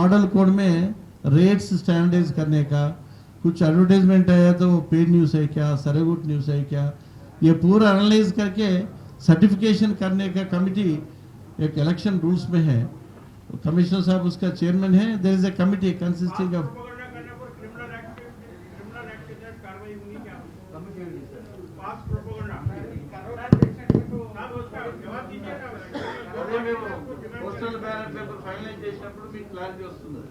Model code में rates standardise करने का, कुछ एडवर्टाइजमेंट आया तो वो पेड न्यूज़ है क्या, सरेगुट न्यूज़ है क्या, ये पूरा एनालाइज करके सर्टिफिकेशन करने का कमिटी एक इलेक्शन रूल्स में है। कमिश्नर साहब उसका चेयरमैन है। There is a committee consisting of postal ballot paper finalise చేసినప్పుడు మీకు క్లారిటీ వస్తుంది.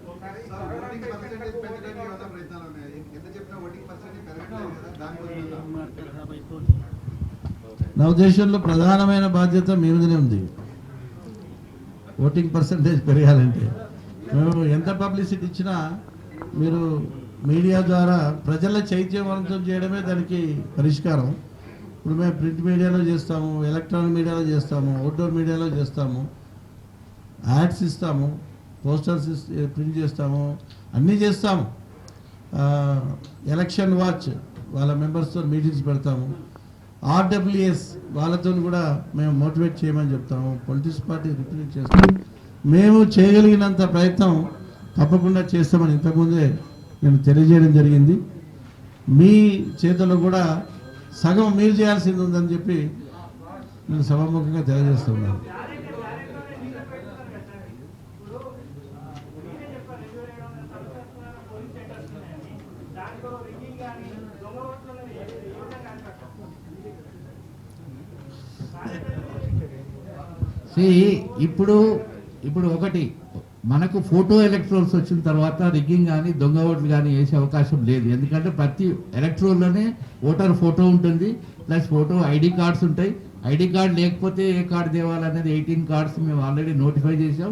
ఓటింగ్ పర్సెంటేజ్ పెంచడానికి ఏమైనా ప్రయత్నాలు ఉన్నాయి? ఎంత చెప్పినా ఓటింగ్ పర్సెంటేజ్ పెరగట్లేదు కదా, దానికోసం నా ఉద్దేశంలో ప్రధానమైన బాధ్యత మీ మీదనే ఉంది. ఓటింగ్ పర్సెంటేజ్ పెరగాలంటే మేము ఎంత పబ్లిసిటీ ఇచ్చినా మీరు మీడియా ద్వారా ప్రజల చైతన్యవంతం చేయడమే దానికి పరిష్కారం. ఇప్పుడు మేము ప్రింట్ మీడియాలో చేస్తాము, ఎలక్ట్రానిక్ మీడియాలో చేస్తాము, అవుట్డోర్ మీడియాలో చేస్తాము, యాడ్స్ ఇస్తాము, పోస్టర్స్ ప్రింట్ చేస్తాము, అన్నీ చేస్తాము. ఎలక్షన్ వాచ్ వాళ్ళ మెంబర్స్తో మీటింగ్స్ పెడతాము. ఆర్డబ్ల్యూఎస్ వాళ్ళతో కూడా మేము మోటివేట్ చేయమని చెప్తాము. పొలిటిక్స్ పార్టీ రిప్రజెంట్ చేస్తాము. మేము చేయగలిగినంత ప్రయత్నం తప్పకుండా చేస్తామని ఇంతకుముందే నేను తెలియజేయడం జరిగింది. మీ చేతుల్లో కూడా సగం మీరు చేయాల్సింది ఉందని చెప్పి నేను సభాముఖంగా తెలియజేస్తున్నాను. ఇప్పుడు ఒకటి మనకు ఫోటో ఎలక్ట్రోల్స్ వచ్చిన తర్వాత రిగ్గింగ్ కానీ దొంగ ఓట్లు కానీ వేసే అవకాశం లేదు. ఎందుకంటే ప్రతి ఎలక్ట్రోల్లోనే ఓటర్ ఫోటో ఉంటుంది, ప్లస్ ఫోటో ఐడి కార్డ్స్ ఉంటాయి. ఐడి కార్డ్ లేకపోతే ఏ కార్డు తేవాలనేది 18 కార్డ్స్ మేము ఆల్రెడీ నోటిఫై చేసాం.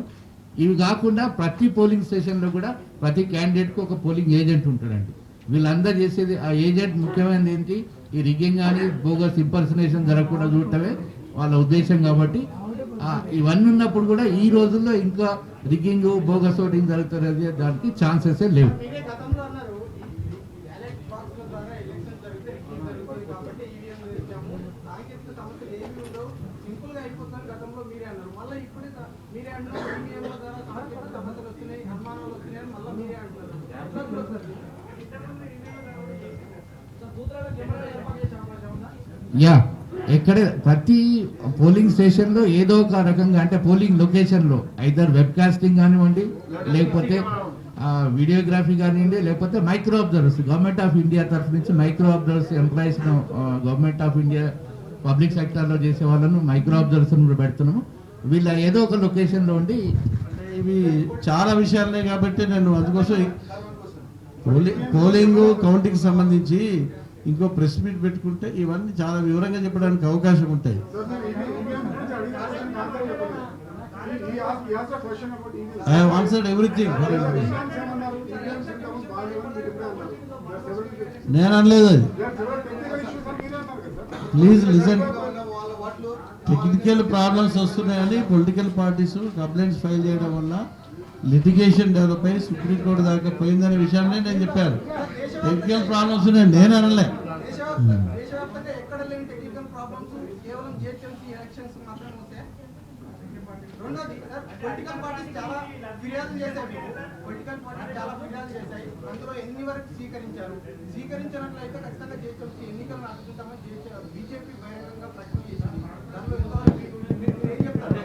ఇవి కాకుండా ప్రతి పోలింగ్ స్టేషన్లో కూడా ప్రతి క్యాండిడేట్కి ఒక పోలింగ్ ఏజెంట్ ఉంటాడండి. వీళ్ళందరూ చేసేది ఆ ఏజెంట్ ముఖ్యమైనది ఏంటి, ఈ రిగ్గింగ్ కానీ బోగస్ ఇంపర్సనేషన్ జరగకుండా చూడటమే వాళ్ళ ఉద్దేశం. కాబట్టి ఇవన్నీ ఉన్నప్పుడు కూడా ఈ రోజుల్లో ఇంకా రిగ్గింగ్ బోగస్ ఓటింగ్ జరుగుతుంది దానికి ఛాన్సెస్ లేవు. యా ఎక్కడ ప్రతి పోలింగ్ స్టేషన్లో ఏదో ఒక రకంగా అంటే పోలింగ్ లొకేషన్లో ఐదర్ వెబ్ కాస్టింగ్ కానివ్వండి, లేకపోతే వీడియోగ్రఫీ కానివ్వండి, లేకపోతే micro observers government of India తరఫు నుంచి micro observers employees government of India public సెక్టర్లో చేసే వాళ్ళను మైక్రో అబ్జర్వర్స్ కూడా పెడుతున్నాము. వీళ్ళ ఏదో ఒక లొకేషన్లో ఉండి ఇవి చాలా విషయాలనే కాబట్టి నేను అందుకోసం పోలింగ్ కౌంటింగ్ సంబంధించి ఇంకో ప్రెస్ మీట్ పెట్టుకుంటే ఇవన్నీ చాలా వివరంగా చెప్పడానికి అవకాశం ఉంటాయి. I have answered everything. నేను అనలేదు అది. Please listen. టెక్నికల్ ప్రాబ్లమ్స్ వస్తున్నాయని పొలిటికల్ పార్టీస్ కంప్లైంట్స్ ఫైల్ చేయడం వల్ల లిటిగేషన్ డెవలప్ అయ్యి సుప్రీంకోర్టు దాకా పోయిందనే విషయాన్ని నేను చెప్పాను. టెక్నికల్ ప్రాబ్లమ్స్ నేను అనలే. పొలిటికల్ పార్టీస్ చాలా ఫిర్యాదులు చేశాయి. అందులో ఎన్ని వరకు స్వీకరించినట్లయితే ఖచ్చితంగా జిహెచ్ఎంసీ ఎన్నికలను అడ్డుకుంటామని బీజేపీ బహిరంగంగా ప్రకటన చేశారు. దానిలో మీరు ఏం చెప్తారు?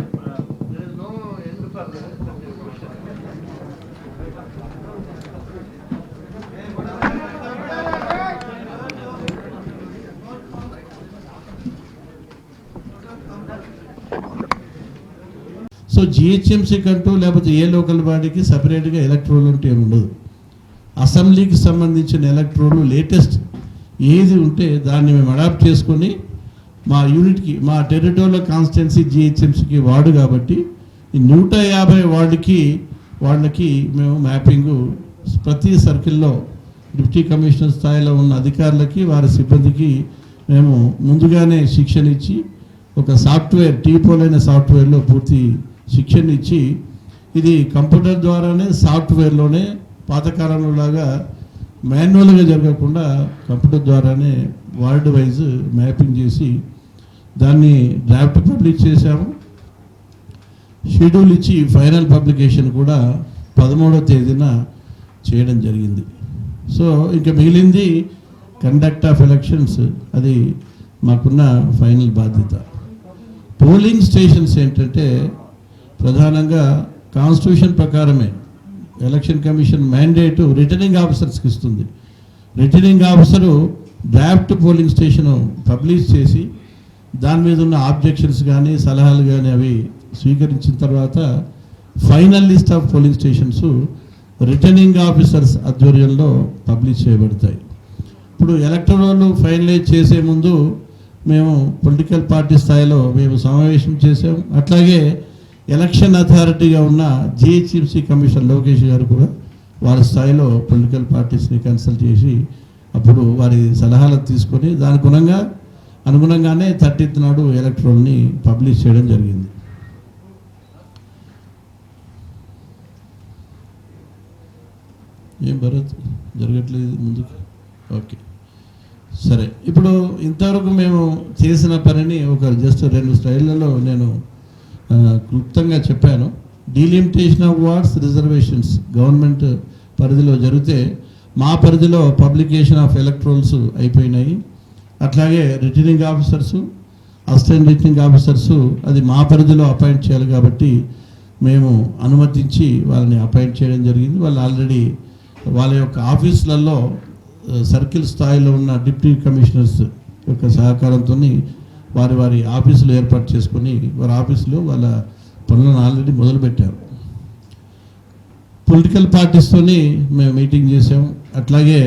సో జిహెచ్ఎంసీ కంటూ లేకపోతే ఏ లోకల్ బాడీకి సపరేట్గా ఎలక్ట్రోల్ ఉంటే ఏమి ఉండదు. అసెంబ్లీకి సంబంధించిన ఎలక్ట్రోల్ లేటెస్ట్ ఏది ఉంటే దాన్ని మేము అడాప్ట్ చేసుకొని మా యూనిట్కి మా టెరిటోరియల్ కాన్స్టిట్యున్సీ జిహెచ్ఎంసీకి వార్డు కాబట్టి ఈ 150 వార్డుకి వాళ్ళకి మేము మ్యాపింగు ప్రతి సర్కిల్లో డిప్యూటీ కమిషనర్ స్థాయిలో ఉన్న అధికారులకి వారి సిబ్బందికి మేము ముందుగానే శిక్షణ ఇచ్చి ఒక సాఫ్ట్వేర్ టీపోల్ అనే సాఫ్ట్వేర్లో పూర్తి శిక్షణ ఇచ్చి ఇది కంప్యూటర్ ద్వారానే సాఫ్ట్వేర్లోనే పాతకాలంలో లాగా మాన్యువల్గా జరగకుండా కంప్యూటర్ ద్వారానే వార్డ్ వైజ్ మ్యాపింగ్ చేసి దాన్ని డ్రాఫ్ట్ పబ్లిష్ చేశాము. షెడ్యూల్ ఇచ్చి ఫైనల్ పబ్లికేషన్ కూడా 13వ తేదీన చేయడం జరిగింది. సో ఇంకా మిగిలింది కండక్ట్ ఆఫ్ ఎలక్షన్స్, అది మాకున్న ఫైనల్ బాధ్యత. పోలింగ్ స్టేషన్స్ ఏంటంటే ప్రధానంగా కాన్స్టిట్యూషన్ ప్రకారమే ఎలక్షన్ కమిషన్ మ్యాండేటు రిటర్నింగ్ ఆఫీసర్స్కి ఇస్తుంది. Returning officer draft polling station publish చేసి దాని మీద ఉన్న ఆబ్జెక్షన్స్ కానీ సలహాలు కానీ అవి స్వీకరించిన తర్వాత final list of polling stations returning officers ఆధ్వర్యంలో పబ్లిష్ చేయబడతాయి. ఇప్పుడు ఎలక్టరల్ ఫైనలైజ్ చేసే ముందు మేము పొలిటికల్ పార్టీ స్థాయిలో మేము సమావేశం చేసాం. అట్లాగే ఎలక్షన్ అథారిటీగా ఉన్న జిహెచ్ఎంసీ కమిషన్ లోకేష్ గారు కూడా వారి స్థాయిలో పొలిటికల్ పార్టీస్ని కన్సల్ట్ చేసి అప్పుడు వారి సలహాలు తీసుకొని దానికి అనుగుణంగానే 30th నాడు ఎలక్టరల్ని పబ్లిష్ చేయడం జరిగింది. ఏం భరత్ జరగట్లేదు ముందుకు? ఓకే, సరే. ఇప్పుడు ఇంతవరకు మేము చేసిన పనిని ఒక జస్ట్ 2 స్లైడ్లలో నేను క్లుప్తంగా చెప్పాను. Delimitation of wards, reservations government పరిధిలో జరిగితే మా పరిధిలో పబ్లికేషన్ ఆఫ్ ఎలక్ట్రోల్స్ అయిపోయినాయి. అట్లాగే returning officers, assistant returning officers అది మా పరిధిలో అపాయింట్ చేయాలి కాబట్టి మేము అనుమతించి వాళ్ళని అపాయింట్ చేయడం జరిగింది. వాళ్ళు ఆల్రెడీ వాళ్ళ యొక్క ఆఫీసులలో సర్కిల్ స్థాయిలో ఉన్న డిప్యూటీ కమిషనర్స్ యొక్క సహకారంతో వారి ఆఫీసులు ఏర్పాటు చేసుకొని వారి ఆఫీసులో వాళ్ళ పనులను ఆల్రెడీ మొదలుపెట్టారు. పొలిటికల్ పార్టీస్తోని మేము మీటింగ్ చేసాం. అట్లాగే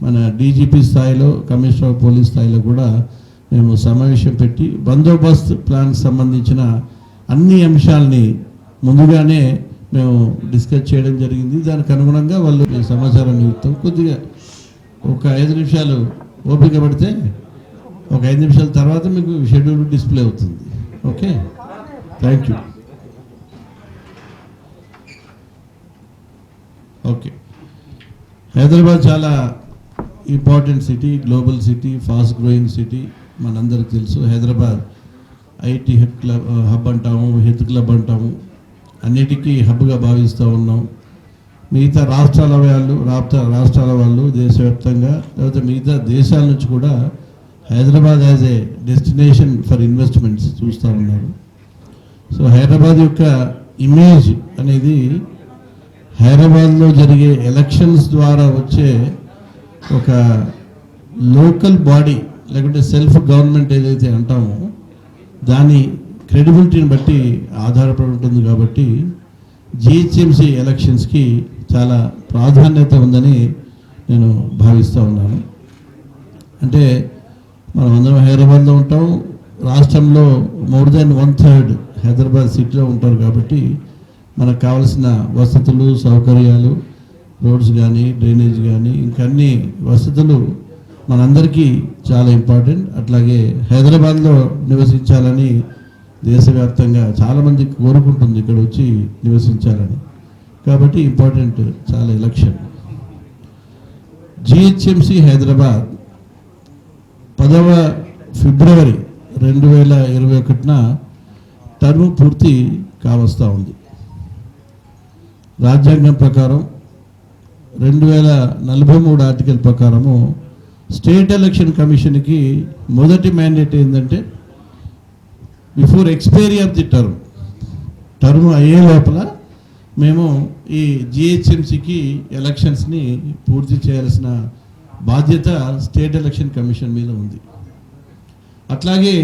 మన డీజీపీ స్థాయిలో, కమిషనర్ ఆఫ్ పోలీస్ స్థాయిలో కూడా మేము సమావేశం పెట్టి బందోబస్తు ప్లాన్కి సంబంధించిన అన్ని అంశాలని ముందుగానే మేము డిస్కస్ చేయడం జరిగింది. దానికి అనుగుణంగా వాళ్ళు సమాచారాన్ని ఇస్తాం. కొద్దిగా ఒక 5 నిమిషాలు ఓపిక పడితే ఒక 5 నిమిషాల తర్వాత మీకు షెడ్యూల్ డిస్ప్లే అవుతుంది. Okay, thank you. Okay, Hyderabad చాలా important city, global city, fast growing city మనందరికీ తెలుసు. హైదరాబాద్ ఐటీ హబ్ అంటాము, హెల్త్ క్లబ్ అంటాము, అన్నిటికీ హబ్గా భావిస్తూ ఉన్నాం. మిగతా రాష్ట్రాల వాళ్ళు దేశవ్యాప్తంగా లేకపోతే మిగతా దేశాల నుంచి కూడా Hyderabad as a destination for investments చూస్తూ ఉన్నారు. సో హైదరాబాద్ యొక్క ఇమేజ్ అనేది హైదరాబాద్లో జరిగే ఎలక్షన్స్ ద్వారా వచ్చే ఒక లోకల్ బాడీ లేకుంటే సెల్ఫ్ గవర్నమెంట్ ఏదైతే అంటామో దాని క్రెడిబిలిటీని బట్టి ఆధారపడి ఉంటుంది. కాబట్టి జిహెచ్ఎంసీ ఎలక్షన్స్కి చాలా ప్రాధాన్యత ఉందని నేను భావిస్తూ ఉన్నాను. అంటే మనం అందరం హైదరాబాద్లో ఉంటాం, రాష్ట్రంలో మోర్ దెన్ 1/3 హైదరాబాద్ సిటీలో ఉంటారు. కాబట్టి మనకు కావాల్సిన వసతులు, సౌకర్యాలు, రోడ్స్ కానీ, డ్రైనేజ్ కానీ, ఇంకన్నీ వసతులు మనందరికీ చాలా ఇంపార్టెంట్. అట్లాగే హైదరాబాద్లో నివసించాలని దేశవ్యాప్తంగా చాలామంది కోరుకుంటుంది ఇక్కడ వచ్చి నివసించాలని. కాబట్టి ఇంపార్టెంట్ చాలా ఎలక్షన్. జిహెచ్ఎంసీ హైదరాబాద్ 10వ ఫిబ్రవరి 2021న టర్మ్ పూర్తి కావస్తూ ఉంది. రాజ్యాంగం ప్రకారం 2043 ఆర్టికల్ ప్రకారము స్టేట్ ఎలక్షన్ కమిషన్కి మొదటి మ్యాండేట్ ఏంటంటే before expiry of the term అయ్యే లోపల మేము ఈ జిహెచ్ఎంసీకి ఎలక్షన్స్ని పూర్తి చేయాల్సిన బాధ్యత స్టేట్ ఎలక్షన్ కమిషన్ మీద ఉంది. అట్లాగే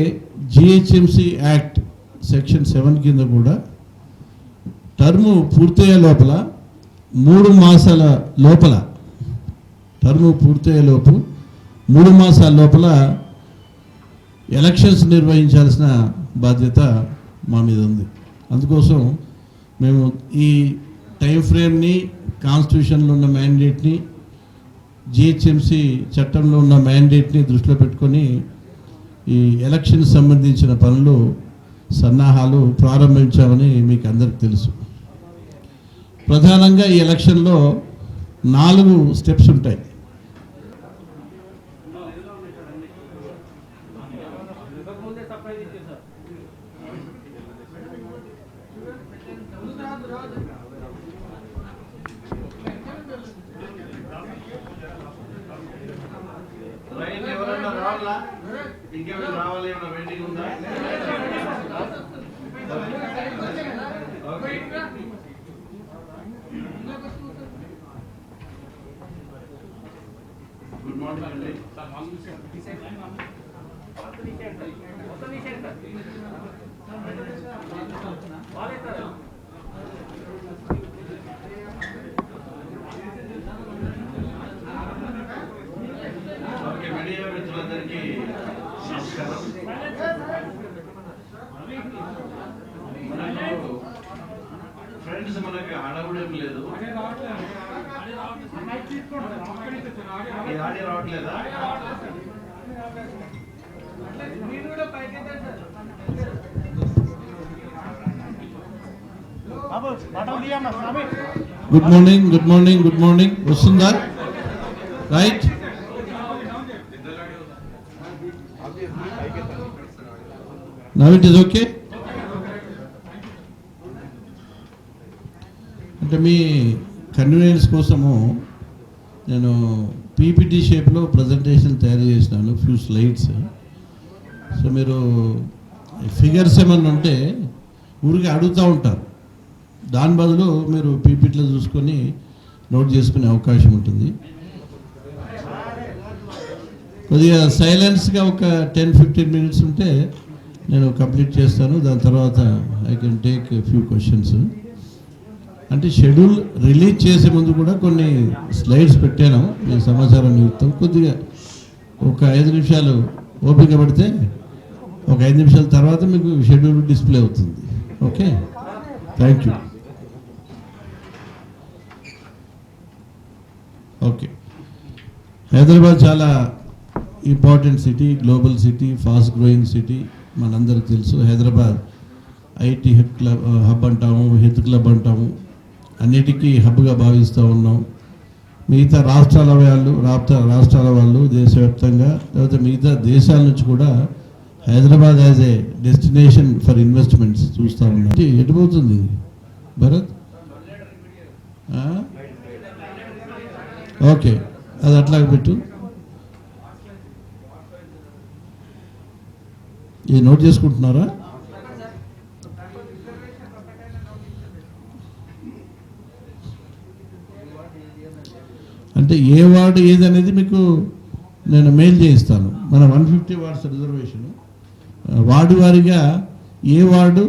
జిహెచ్ఎంసీ యాక్ట్ సెక్షన్ 7 కింద కూడా టర్ము పూర్తయ్యే లోపల 3 మాసాల లోపల టర్ము పూర్తయ్యేలోపు 3 మాసాల లోపల ఎలక్షన్స్ నిర్వహించాల్సిన బాధ్యత మా మీద ఉంది. అందుకోసం మేము ఈ టైం ఫ్రేమ్ని, కాన్స్టిట్యూషన్లో ఉన్న మ్యాండేట్ని, జిహెచ్ఎంసీ చట్టంలో ఉన్న మ్యాండేట్ని దృష్టిలో పెట్టుకొని ఈ ఎలక్షన్ సంబంధించిన పనులు, సన్నాహాలు ప్రారంభించామని మీకు అందరికి తెలుసు. ప్రధానంగా ఈ ఎలక్షన్లో 4 స్టెప్స్ ఉంటాయి. ఇంకేమైనా రావాలి, ఏమైనా వెయిటింగ్ ఉందా? ఓకే. గుడ్ మార్నింగ్ అండి. ఓకే, మీడియా మిత్రులందరికీ నమస్కారం. ఫ్రెండ్స్, మనకి హడావుడేం లేదు. ఈ ఆడియో రావట్లేదా? Good morning, good morning, good morning. వస్తుందా? Right. Now it is okay. అంటే మీ కన్వీనియన్స్ కోసము నేను పీపీటీ షేప్లో ప్రజెంటేషన్ తయారు చేసినాను, ఫ్యూ స్లైడ్స్. సో మీరు ఫిగర్స్ ఏమన్నా ఉంటే ఊరికి అడుగుతూ ఉంటారు, దాని బదులు మీరు పీపీటీలో చూసుకొని నోట్ చేసుకునే అవకాశం ఉంటుంది. కొద్దిగా సైలెన్స్గా ఒక 10-15 మినిట్స్ ఉంటే నేను కంప్లీట్ చేస్తాను. దాని తర్వాత I can take few questions. అంటే షెడ్యూల్ రిలీజ్ చేసే ముందు కూడా కొన్ని స్లైడ్స్ పెట్టాను మీ సమాచారం నిమిత్తం. కొద్దిగా ఒక 5 నిమిషాలు ఓపిక పడితే ఒక 5 నిమిషాల తర్వాత మీకు షెడ్యూల్ డిస్ప్లే అవుతుంది. Okay, thank you. Okay, Hyderabad చాలా important city, global city, fast growing city. మనందరికీ తెలుసు. హైదరాబాద్ ఐటీ హబ్ అంటాము, హెల్త్ క్లబ్ అంటాము, అన్నిటికీ హబ్గా భావిస్తూ ఉన్నాం. మిగతా రాష్ట్రాల వాళ్ళు దేశవ్యాప్తంగా, లేకపోతే మిగతా దేశాల నుంచి కూడా Hyderabad as a destination for investments చూస్తూ ఉన్నాం. ఎటుపోతుంది భరత్? ఓకే, అది అట్లాగే పెట్టు. ఇది నోట్ చేసుకుంటున్నారా? అంటే ఏ వార్డు ఏది అనేది మీకు నేను మెయిల్ చేయిస్తాను. మన 150 వార్డ్స్ రిజర్వేషన్, వార్డు వారీగా ఏ వార్డు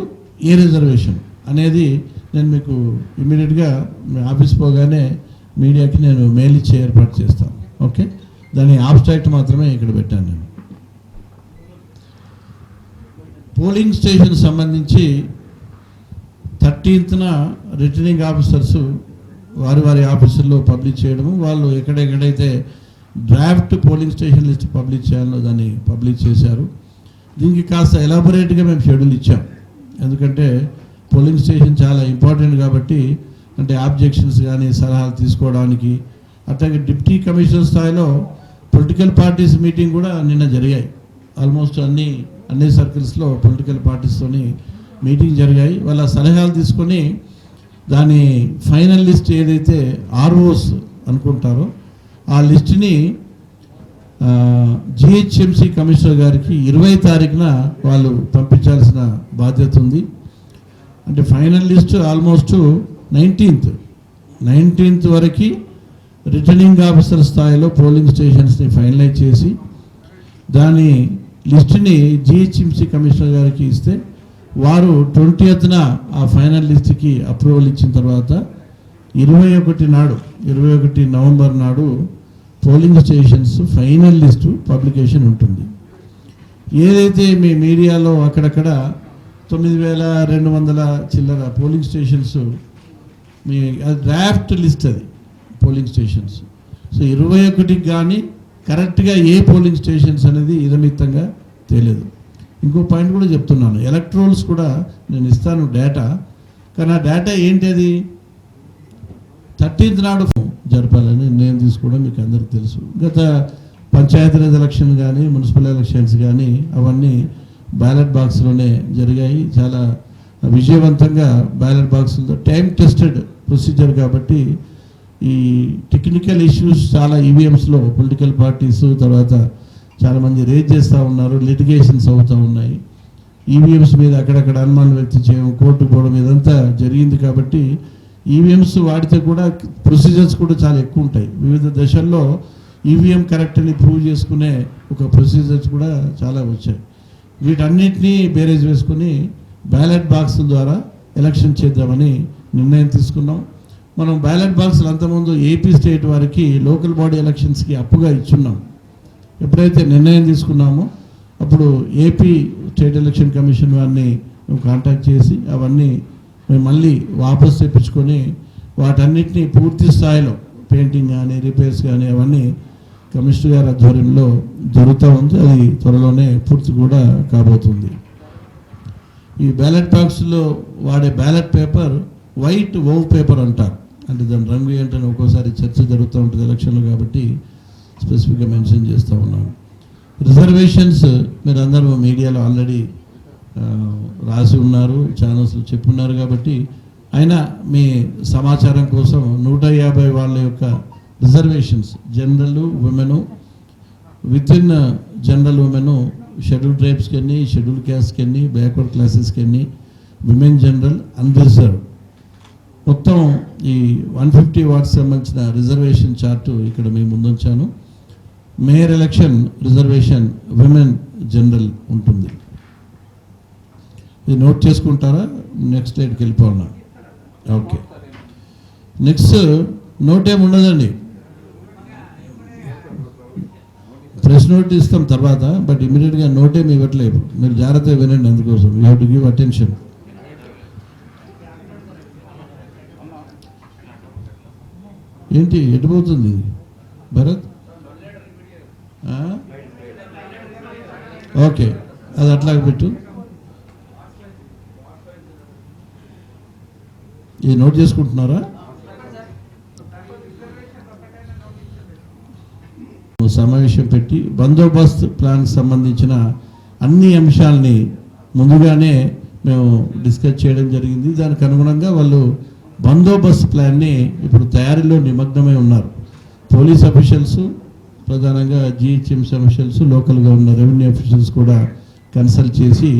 ఏ రిజర్వేషన్ అనేది నేను మీకు ఇమీడియట్గా మీ ఆఫీస్ పోగానే మీడియాకి నేను మెయిల్ ఇచ్చే ఏర్పాటు చేస్తాను. ఓకే, దాని ఆబ్స్ట్రాక్ట్ మాత్రమే ఇక్కడ పెట్టాను నేను. పోలింగ్ స్టేషన్ సంబంధించి 13న రిటర్నింగ్ ఆఫీసర్స్ వారి ఆఫీసుల్లో పబ్లిష్ చేయడము, వాళ్ళు ఎక్కడెక్కడైతే draft polling station list publish చేయాలో దాన్ని పబ్లిష్ చేశారు. దీనికి కాస్త ఎలాబొరేట్గా మేము షెడ్యూల్ ఇచ్చాం, ఎందుకంటే పోలింగ్ స్టేషన్ చాలా ఇంపార్టెంట్ కాబట్టి. అంటే ఆబ్జెక్షన్స్ కానీ సలహాలు తీసుకోవడానికి, అట్లాగే డిప్యూటీ కమిషనర్ స్థాయిలో పొలిటికల్ పార్టీస్ మీటింగ్ కూడా నిన్న జరిగాయి. ఆల్మోస్ట్ అన్ని సర్కిల్స్లో పొలిటికల్ పార్టీస్తోని మీటింగ్ జరిగాయి. వాళ్ళ సలహాలు తీసుకొని దాని ఫైనల్ లిస్ట్ ఏదైతే ఆర్ఓస్ అనుకుంటారో ఆ లిస్టుని జిహెచ్ఎంసీ కమిషనర్ గారికి 20 తారీఖున వాళ్ళు పంపించాల్సిన బాధ్యత ఉంది. అంటే ఫైనల్ లిస్ట్ ఆల్మోస్ట్ 19th వరకు రిటర్నింగ్ ఆఫీసర్ స్థాయిలో పోలింగ్ స్టేషన్స్ని ఫైనలైజ్ చేసి దాని లిస్టుని జిహెచ్ఎంసీ కమిషనర్ గారికి ఇస్తే వారు 20న ఆ ఫైనల్ లిస్ట్కి అప్రూవల్ ఇచ్చిన తర్వాత 21 నవంబర్ నాడు polling stations final list publication ఉంటుంది. ఏదైతే మీ మీడియాలో అక్కడక్కడ 9,200 చిల్లర పోలింగ్ స్టేషన్స్ మీ డ్రాఫ్ట్ లిస్ట్, అది పోలింగ్ స్టేషన్స్. సో 21కి కానీ కరెక్ట్గా ఏ పోలింగ్ స్టేషన్స్ అనేది ఇదమిత్తంగా తెలియదు. ఇంకో పాయింట్ కూడా చెప్తున్నాను, ఎలక్ట్రోల్స్ కూడా నేను ఇస్తాను డేటా, కానీ ఆ డేటా ఏంటి, అది 13th నాడు జరపాలని నిర్ణయం తీసుకోవడం మీకు అందరికీ తెలుసు. గత పంచాయతీరాజ్ ఎలక్షన్ కానీ మున్సిపల్ ఎలక్షన్స్ కానీ అవన్నీ బ్యాలెట్ బాక్స్లోనే జరిగాయి. చాలా విజయవంతంగా బ్యాలెట్ బాక్స్లో టైం టెస్టెడ్ ప్రొసీజర్ కాబట్టి ఈ టెక్నికల్ ఇష్యూస్ చాలా ఈవీఎంస్లో పొలిటికల్ పార్టీస్ తర్వాత చాలామంది రేజ్ చేస్తూ ఉన్నారు, లిటిగేషన్స్ అవుతూ ఉన్నాయి. ఈవీఎంస్ మీద అక్కడక్కడ అనుమానం వ్యక్తం చేయడం, కోర్టు పోవడం ఇదంతా జరిగింది. కాబట్టి ఈవీఎంస్ వాడితే కూడా ప్రొసీజర్స్ కూడా చాలా ఎక్కువ ఉంటాయి. వివిధ దశల్లో ఈవీఎం కరెక్ట్ అని ప్రూవ్ చేసుకునే ఒక ప్రొసీజర్స్ కూడా చాలా వచ్చాయి. వీటన్నిటినీ బేరేజ్ వేసుకొని బ్యాలెట్ బాక్స్ ద్వారా ఎలక్షన్ చేద్దామని నిర్ణయం తీసుకున్నాం. మనం బ్యాలెట్ బాక్సులు అంతకుముందు ఏపీ స్టేట్ వారికి లోకల్ బాడీ ఎలక్షన్స్కి అప్పుగా ఇచ్చున్నాం. ఎప్పుడైతే నిర్ణయం తీసుకున్నామో అప్పుడు ఏపీ స్టేట్ ఎలక్షన్ కమిషన్ వారిని మేము కాంటాక్ట్ చేసి అవన్నీ మేము మళ్ళీ వాపస్ తెప్పించుకొని వాటన్నిటినీ పూర్తి స్థాయిలో పెయింటింగ్ కానీ రిపేర్స్ కానీ అవన్నీ కమిషనర్ గారి ఆధ్వర్యంలో జరుగుతూ ఉంది. అది త్వరలోనే పూర్తి కూడా కాబోతుంది. ఈ బ్యాలెట్ బాక్స్లో వాడే బ్యాలెట్ పేపర్ వైట్ ఓవ్ పేపర్ అంటారు. అంటే దాని రంగు ఏంటని ఒక్కోసారి చర్చ జరుగుతూ ఉంటుంది ఎలక్షన్లు, కాబట్టి స్పెసిఫిక్గా మెన్షన్ చేస్తూ ఉన్నాను. రిజర్వేషన్స్ మీరు అందరూ మీడియాలో ఆల్రెడీ రాసి ఉన్నారు, ఛానల్స్లో చెప్పున్నారు. కాబట్టి అయినా మీ సమాచారం కోసం 150 వాళ్ళ యొక్క reservations general women, with in general women schedule ట్రైబ్స్కి ఎన్ని, షెడ్యూల్ క్యాస్ట్కి ఎన్ని, బ్యాక్వర్డ్ క్లాసెస్కి ఎన్ని, విమెన్ జనరల్, అన్రిజర్వ్ మొత్తం ఈ 150 వార్డ్స్ సంబంధించిన రిజర్వేషన్ చార్టు ఇక్కడ మేము ముందుంచాను. Mayor election reservation women general ఉంటుంది. ఇది నోట్ చేసుకుంటారా? నెక్స్ట్ స్లైడ్కి వెళ్ళిపోన్నా. ఓకే, నెక్స్ట్ నోట్ ఏమి ఉండదండి, ప్రెస్ నోట్ ఇస్తాం తర్వాత, బట్ ఇమీడియట్గా నోట్ ఏమి ఇవ్వట్లేదు. మీరు జాగ్రత్తగా వినండి, అందుకోసం you have to give attention. ఏంటి ఎటుపోతుంది భరత్? ఓకే, అది అట్లాగే పెట్టు. ఇది నోట్ చేసుకుంటున్నారా? సమావేశం పెట్టి బందోబస్తు ప్లాన్కి సంబంధించిన అన్ని అంశాలని ముందుగానే మేము డిస్కస్ చేయడం జరిగింది. దానికి అనుగుణంగా వాళ్ళు బందోబస్తు ప్లాన్ని ఇప్పుడు తయారీలో నిమగ్నమై ఉన్నారు. పోలీస్ అఫీషియల్స్, ప్రధానంగా జిహెచ్ఎంసీ అఫీషియల్స్, లోకల్గా ఉన్న రెవెన్యూ అఫీషియల్స్ కూడా కన్సల్ట్ చేసి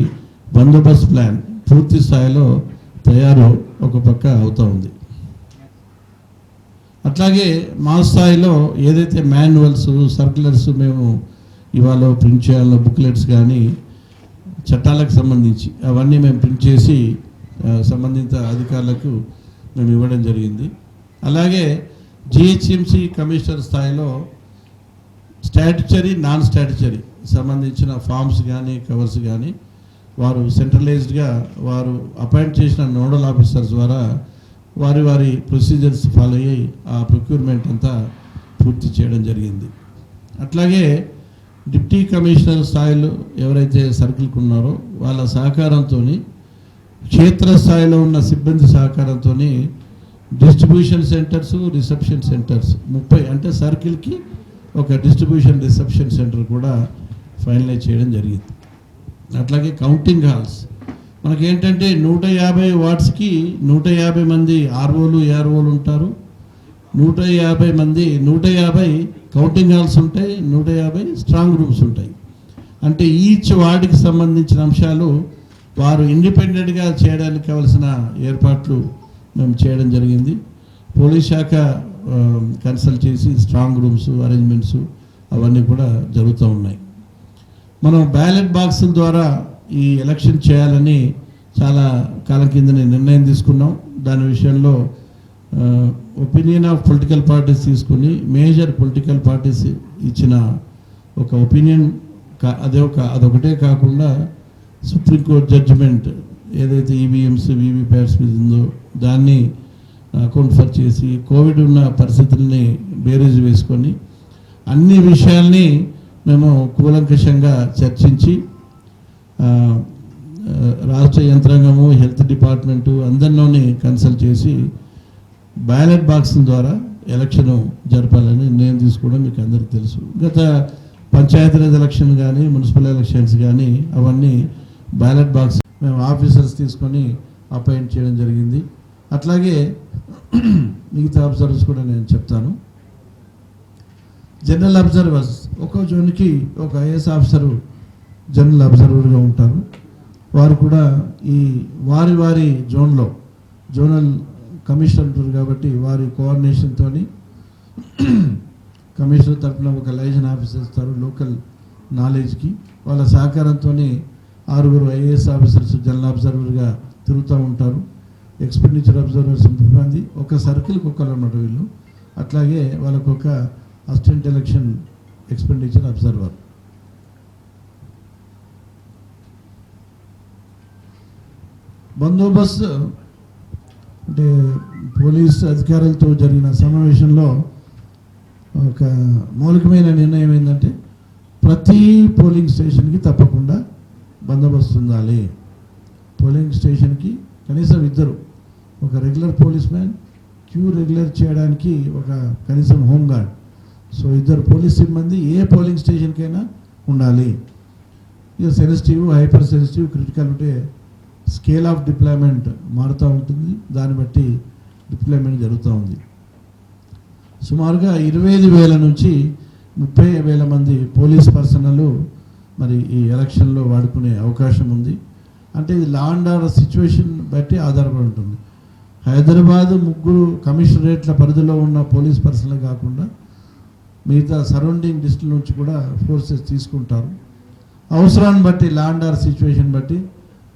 బందోబస్తు ప్లాన్ పూర్తి స్థాయిలో తయారు ఒక పక్క అవుతూ ఉంది. అట్లాగే మా స్థాయిలో ఏదైతే మాన్యువల్స్, సర్క్యులర్స్ మేము ఇవాళ ప్రింట్ చేయాలో బుక్లెట్స్ కానీ చట్టాలకు సంబంధించి అవన్నీ మేము ప్రింట్ చేసి సంబంధిత అధికారులకు మేము ఇవ్వడం జరిగింది. అలాగే జిహెచ్ఎంసీ కమిషనర్ స్థాయిలో స్టాట్యుటరీ, నాన్ స్టాట్యుటరీ సంబంధించిన ఫామ్స్ కానీ కవర్స్ కానీ వారు సెంట్రలైజ్డ్గా వారు అపాయింట్ చేసిన నోడల్ ఆఫీసర్స్ ద్వారా వారి ప్రొసీజర్స్ ఫాలో అయ్యి ఆ ప్రొక్యూర్మెంట్ అంతా పూర్తి చేయడం జరిగింది. అట్లాగే డిప్టీ కమిషనర్ స్థాయిలో ఎవరైతే సర్కిల్కి ఉన్నారో వాళ్ళ సహకారంతో, క్షేత్రస్థాయిలో ఉన్న సిబ్బంది సహకారంతో డిస్ట్రిబ్యూషన్ సెంటర్స్, రిసెప్షన్ సెంటర్స్ 30, అంటే సర్కిల్కి ఒక డిస్ట్రిబ్యూషన్ రిసెప్షన్ సెంటర్ కూడా ఫైనలైజ్ చేయడం జరిగింది. అట్లాగే కౌంటింగ్ హాల్స్ మనకేంటంటే 150 వార్డ్స్కి 150 మంది ఆర్ఓలు, ఏఆర్ఓలు ఉంటారు. 150 కౌంటింగ్ హాల్స్ ఉంటాయి, 150 స్ట్రాంగ్ రూమ్స్ ఉంటాయి. అంటే ఈచ్ వార్డుకి సంబంధించిన అంశాలు వారు ఇండిపెండెంట్గా చేయడానికి కావలసిన ఏర్పాట్లు మేము చేయడం జరిగింది. పోలీస్ శాఖ కన్సల్ట్ చేసి స్ట్రాంగ్ రూమ్స్ అరేంజ్మెంట్స్ అవన్నీ కూడా జరుగుతూ ఉన్నాయి. మనం బ్యాలెట్ బాక్సుల ద్వారా ఈ ఎలక్షన్ చేయాలని చాలా కాలం కిందనే నిర్ణయం తీసుకున్నాం. దాని విషయంలో ఒపీనియన్ ఆఫ్ పొలిటికల్ పార్టీస్ తీసుకుని మేజర్ పొలిటికల్ పార్టీస్ ఇచ్చిన ఒక ఒపీనియన్ అదొకటే కాకుండా సుప్రీంకోర్టు జడ్జిమెంట్ ఏదైతే ఈవీఎంస్, వీవీప్యాట్స్ మీద ఉందో దాన్ని అకౌంట్ ఫర్ చేసి కోవిడ్ ఉన్న పరిస్థితుల్ని బేరీజ్ వేసుకొని అన్ని విషయాల్ని మేము కూలంకషంగా చర్చించి రాష్ట్ర యంత్రాంగము, హెల్త్ డిపార్ట్మెంటు అందరిలోని కన్సల్ట్ చేసి బ్యాలెట్ బాక్సుల ద్వారా ఎలక్షన్ జరపాలని నిర్ణయం తీసుకోవడం మీకు అందరికీ తెలుసు. గత పంచాయతీరాజ్ ఎలక్షన్ కానీ మున్సిపల్ ఎలక్షన్స్ కానీ అవన్నీ బ్యాలెట్ బాక్స్ మేము ఆఫీసర్స్ తీసుకొని అపాయింట్ చేయడం జరిగింది. అట్లాగే మిగతా ఆఫీసర్స్ కూడా నేను చెప్తాను. జనరల్ అబ్జర్వర్స్, ఒక్కో జోన్కి ఒక ఐఏఎస్ ఆఫీసరు జనరల్ అబ్జర్వర్గా ఉంటారు. వారు కూడా ఈ వారి వారి జోన్లో జోనల్ కమిషనర్ ఉంటారు కాబట్టి వారి కోఆర్డినేషన్తో కమిషనర్ తరఫున ఒక లైజన్ ఆఫీసర్ ఇస్తారు లోకల్ నాలెడ్జ్కి. వాళ్ళ సహకారంతో 6 ఐఏఎస్ ఆఫీసర్స్ జనరల్ అబ్జర్వర్గా తిరుగుతూ ఉంటారు. ఎక్స్పెండిచర్ అబ్జర్వర్స్ 30 మంది, ఒక సర్కిల్కి ఒకరు అన్నమాట వీళ్ళు. అట్లాగే వాళ్ళకు ఒక అసిస్టెంట్ ఎలక్షన్ ఎక్స్పెండిచర్ అబ్జర్వర్. బందోబస్తు అంటే పోలీస్ అధికారులతో జరిగిన సమావేశంలో ఒక మౌలికమైన నిర్ణయం ఏంటంటే ప్రతి పోలింగ్ స్టేషన్కి తప్పకుండా బందోబస్తు ఉండాలి. పోలింగ్ స్టేషన్కి కనీసం 2, ఒక regular police man, queue regular చేయడానికి ఒక కనీసం హోంగార్డ్. సో 2 పోలీస్ సిబ్బంది ఏ పోలింగ్ స్టేషన్కైనా ఉండాలి. ఇక సెన్సిటివ్, హైపర్ సెన్సిటివ్, క్రిటికల్ ఉంటే స్కేల్ ఆఫ్ డిప్లాయ్మెంట్ మారుతూ ఉంటుంది. దాన్ని బట్టి డిప్లాయ్మెంట్ జరుగుతూ ఉంది. సుమారుగా 25,000 నుంచి 30,000 మంది పోలీస్ పర్సనల్ మరి ఈ ఎలక్షన్లో వాడుకునే అవకాశం ఉంది. అంటే ఇది లా అండ్ ఆర్డర్ సిచ్యువేషన్ బట్టి ఆధారపడి ఉంటుంది. హైదరాబాద్ 3 కమిషనరేట్ల పరిధిలో ఉన్న పోలీస్ పర్సనల్ కాకుండా మిగతా సరౌండింగ్ డిస్ట్రిక్ట్ నుంచి కూడా ఫోర్సెస్ తీసుకుంటారు. అవసరాన్ని బట్టి లా అండ్ ఆర్డర్ సిచ్యువేషన్ బట్టి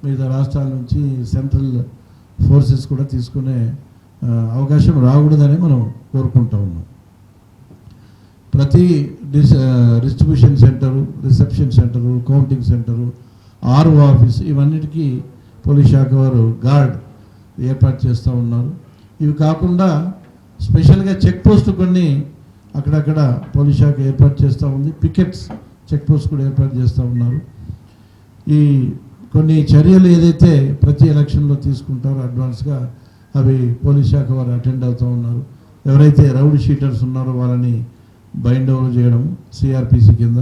మిగతా రాష్ట్రాల నుంచి సెంట్రల్ ఫోర్సెస్ కూడా తీసుకునే అవకాశం రాకూడదని మనం కోరుకుంటా ఉన్నాం. ప్రతి distribution centre, reception centre, counting centre, RO office ఇవన్నిటికీ పోలీస్ శాఖ వారు గార్డ్ ఏర్పాటు చేస్తూ ఉన్నారు. ఇవి కాకుండా స్పెషల్గా చెక్ పోస్ట్ కొన్ని అక్కడక్కడ పోలీస్ శాఖ ఏర్పాటు చేస్తూ ఉంది. పికెట్స్ చెక్ పోస్ట్ కూడా ఏర్పాటు చేస్తూ ఉన్నారు. ఈ కొన్ని చర్యలు ఏదైతే ప్రతి ఎలక్షన్లో తీసుకుంటారో అడ్వాన్స్గా అవి పోలీస్ శాఖ వారు అటెండ్ అవుతూ ఉన్నారు. ఎవరైతే రౌడీ షీటర్స్ ఉన్నారో వాళ్ళని బైండ్ ఓవర్ చేయడం, సిఆర్పిసి కింద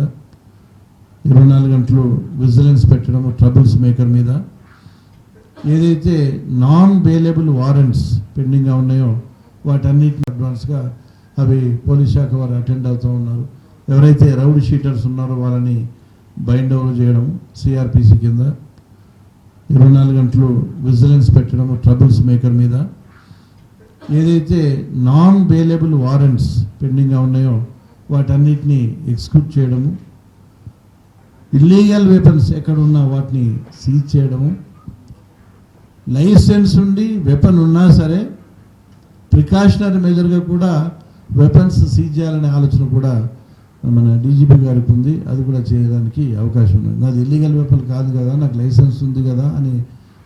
24 గంటలు విజిలెన్స్ పెట్టడం ట్రబుల్స్ మేకర్ మీద. ఏదైతే నాన్ బెయిలబుల్ వారెంట్స్ పెండింగ్గా ఉన్నాయో వాటన్నిటిని అడ్వాన్స్గా అవి పోలీస్ శాఖ వారు అటెండ్ అవుతూ ఉన్నారు. ఎవరైతే రౌడీ షీటర్స్ ఉన్నారో వాళ్ళని బైండ్ ఓవర్ చేయడం, సిఆర్పిసి కింద 24 గంటలు విజిలెన్స్ పెట్టడం ట్రబుల్స్ మేకర్ మీద. ఏదైతే నాన్ బెయిలబుల్ వారెంట్స్ పెండింగ్గా ఉన్నాయో వాటన్నిటిని ఎగ్జిక్యూట్ చేయడము, ఇల్లీగల్ వెపన్స్ ఎక్కడున్నా వాటిని సీజ్ చేయడము, లైసెన్స్ ఉండి వెపన్ ఉన్నా సరే ప్రికాషనరీ మెజర్గా కూడా వెపన్స్ సీజ్ చేయాలనే ఆలోచన కూడా మన డీజీపీ గారికి ఉంది. అది కూడా చేయడానికి అవకాశం ఉంది. నాది ఇల్లీగల్ వెపన్ కాదు కదా, నాకు లైసెన్స్ ఉంది కదా అని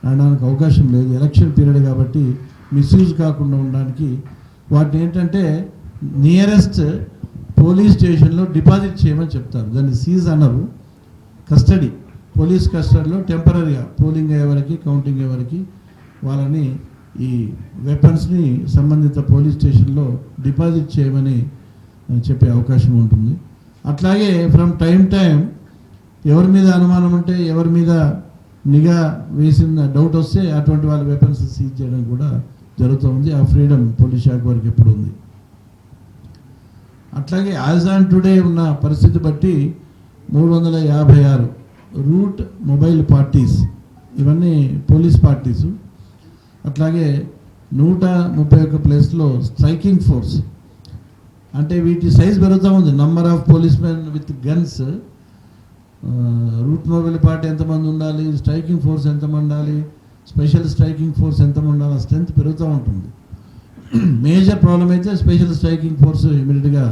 అనడానికి అవకాశం లేదు. ఎలక్షన్ పీరియడ్ కాబట్టి మిస్యూజ్ కాకుండా ఉండడానికి వాటిని ఏంటంటే నియరెస్ట్ పోలీస్ స్టేషన్లో డిపాజిట్ చేయమని చెప్తారు. దాన్ని సీజ్ అనరు, కస్టడీ, పోలీస్ కస్టడీలో టెంపరీగా పోలింగ్ అయ్యే వరకు, కౌంటింగ్ అయ్యే వరకు వాళ్ళని ఈ వెపన్స్ని సంబంధిత పోలీస్ స్టేషన్లో డిపాజిట్ చేయమని చెప్పే అవకాశం ఉంటుంది. అట్లాగే ఫ్రమ్ టైం ఎవరి మీద అనుమానం ఉంటే, ఎవరి మీద నిఘా వేసిన డౌట్ వస్తే అటువంటి వాళ్ళ వెపన్స్ సీజ్ చేయడం కూడా జరుగుతుంది. ఆ ఫ్రీడమ్ పోలీస్ శాఖ వారికి ఎప్పుడు ఉంది. అట్లాగే యాజ్ ఆన్ టుడే ఉన్న పరిస్థితి బట్టి 356 రూట్ మొబైల్ పార్టీస్, ఇవన్నీ పోలీస్ పార్టీసు. అట్లాగే 131 ప్లేస్లో స్ట్రైకింగ్ ఫోర్స్, అంటే వీటి సైజ్ పెరుగుతూ ఉంది. Number of police men with guns, route mobile party ఎంతమంది ఉండాలి, స్ట్రైకింగ్ ఫోర్స్ ఎంతమంది ఉండాలి, స్పెషల్ స్ట్రైకింగ్ ఫోర్స్ ఎంతమంది ఉండాలి, స్ట్రెంత్ పెరుగుతూ ఉంటుంది. మేజర్ ప్రాబ్లం అయితే స్పెషల్ స్ట్రైకింగ్ ఫోర్స్ ఇమీడియట్గా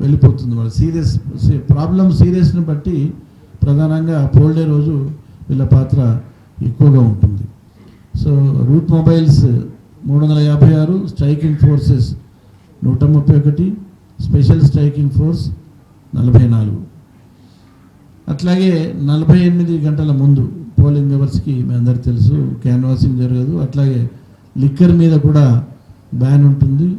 వెళ్ళిపోతుంది. వాళ్ళ ప్రాబ్లం సీరియస్ని బట్టి ప్రధానంగా పోల్ డే రోజు వీళ్ళ పాత్ర ఎక్కువగా ఉంటుంది. So root mobiles 356, striking forces 131, special striking force 44. అట్లాగే 48 గంటల ముందు పోలింగ్ అవర్స్కి మీ అందరికీ తెలుసు క్యాన్వాసింగ్ జరగదు. అట్లాగే లిక్కర్ మీద కూడా బ్యాన్ ఉంటుంది.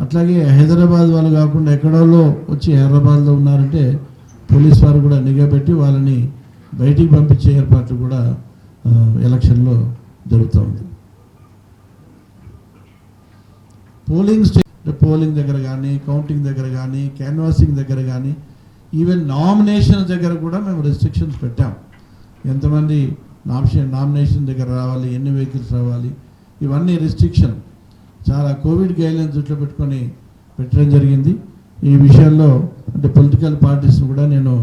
అట్లాగే హైదరాబాద్ వాళ్ళు కాకుండా ఎక్కడోలో వచ్చి హైదరాబాద్లో ఉన్నారంటే పోలీస్ వారు కూడా నిఘా పెట్టి వాళ్ళని బయటికి పంపించే ఏర్పాట్లు కూడా ఎలక్షన్లో జరుగుతూ ఉంది. పోలింగ్ అంటే పోలింగ్ దగ్గర కానీ, కౌంటింగ్ దగ్గర కానీ, క్యాన్వాసింగ్ దగ్గర కానీ, ఈవెన్ నామినేషన్ దగ్గర కూడా మేము రెస్ట్రిక్షన్స్ పెట్టాం. ఎంతమంది నామినేషన్ దగ్గర రావాలి, ఎన్ని వెహికల్స్ రావాలి, ఇవన్నీ రెస్ట్రిక్షన్ చాలా కోవిడ్ గైడ్లైన్స్ దృష్టిలో పెట్టుకొని పెట్టడం జరిగింది. ఈ విషయాల్లో అంటే పొలిటికల్ పార్టీస్ కూడా నేను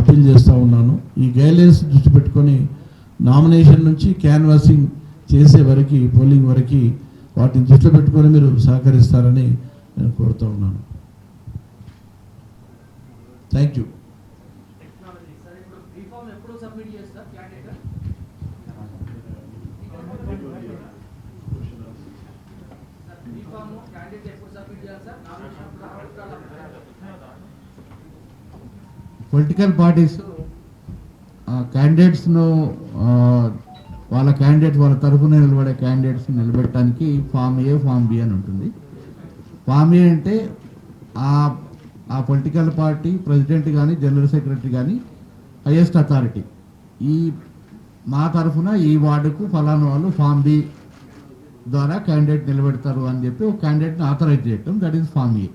అపీల్ చేస్తూ ఉన్నాను. ఈ గైడ్లైన్స్ దృష్టి పెట్టుకొని నామినేషన్ నుంచి క్యాన్వాసింగ్ చేసే వరకు, పోలింగ్ వరకు వాటిని దృష్టిలో పెట్టుకొని మీరు సహకరిస్తారని నేను కోరుతూ ఉన్నాను. Thank you. పొలిటికల్ పార్టీస్ క్యాండిడేట్స్ను వాళ్ళ తరఫున నిలబడే క్యాండిడేట్స్ నిలబెట్టడానికి ఫామ్ ఏ, ఫామ్ బి అని ఉంటుంది. ఫామ్ ఏ అంటే ఆ పొలిటికల్ పార్టీ ప్రెసిడెంట్ కానీ, జనరల్ సెక్రటరీ కానీ, హైయెస్ట్ అథారిటీ మా తరఫున ఈ వార్డుకు ఫలానా వాళ్ళు ఫామ్ బి ద్వారా క్యాండిడేట్ నిలబెడతారు అని చెప్పి ఒక క్యాండిడేట్ని ఆథరైజ్ చేయటం, that is form A.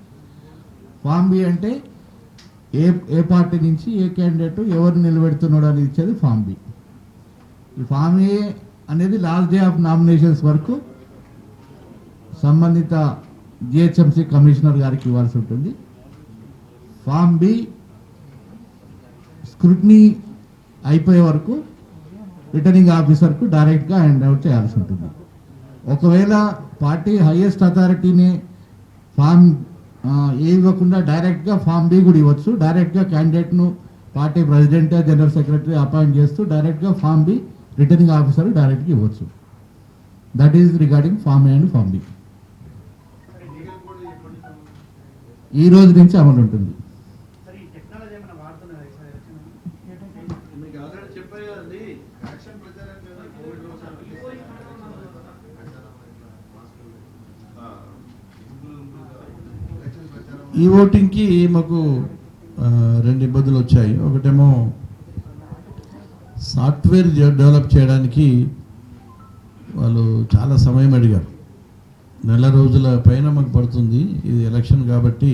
Form B అంటే ఏ పార్టీ నుంచి ఏ క్యాండిడేట్ ఎవరు నిలబెడుతున్నాడు అని ఇచ్చేది ఫామ్ బి. ఈ ఫామ్ ఏ అనేది లాస్ట్ డే ఆఫ్ నామినేషన్స్ వరకు సంబంధిత జిహెచ్ఎంసీ కమిషనర్ గారికి ఇవ్వాల్సి ఉంటుంది. ఫామ్ బి స్క్రూటినీ అయిపోయే వరకు రిటర్నింగ్ ఆఫీసర్కు డైరెక్ట్గా హ్యాండ్ అవుట్ చేయాల్సి ఉంటుంది. ఒకవేళ పార్టీ హైయెస్ట్ అథారిటీని ఫామ్ ఏ ఇవ్వకుండా డైరెక్ట్గా ఫామ్ బి కూడా ఇవ్వచ్చు. డైరెక్ట్గా క్యాండిడేట్ను party president, general secretary appoint చేస్తూ డైరెక్ట్గా ఫామ్ బి రిటర్నింగ్ ఆఫీసర్ డైరెక్ట్గా ఇవ్వచ్చు. That is regarding form A and form B. ఈ రోజు నుంచి అమలు ఉంటుంది. ఈ ఓటింగ్కి మాకు రెండు ఇబ్బందులు వచ్చాయి. ఒకటేమో సాఫ్ట్వేర్ డెవలప్ చేయడానికి వాళ్ళు చాలా సమయం అడిగారు. నెల రోజుల పైన మాకు పడుతుంది. ఇది ఎలక్షన్ కాబట్టి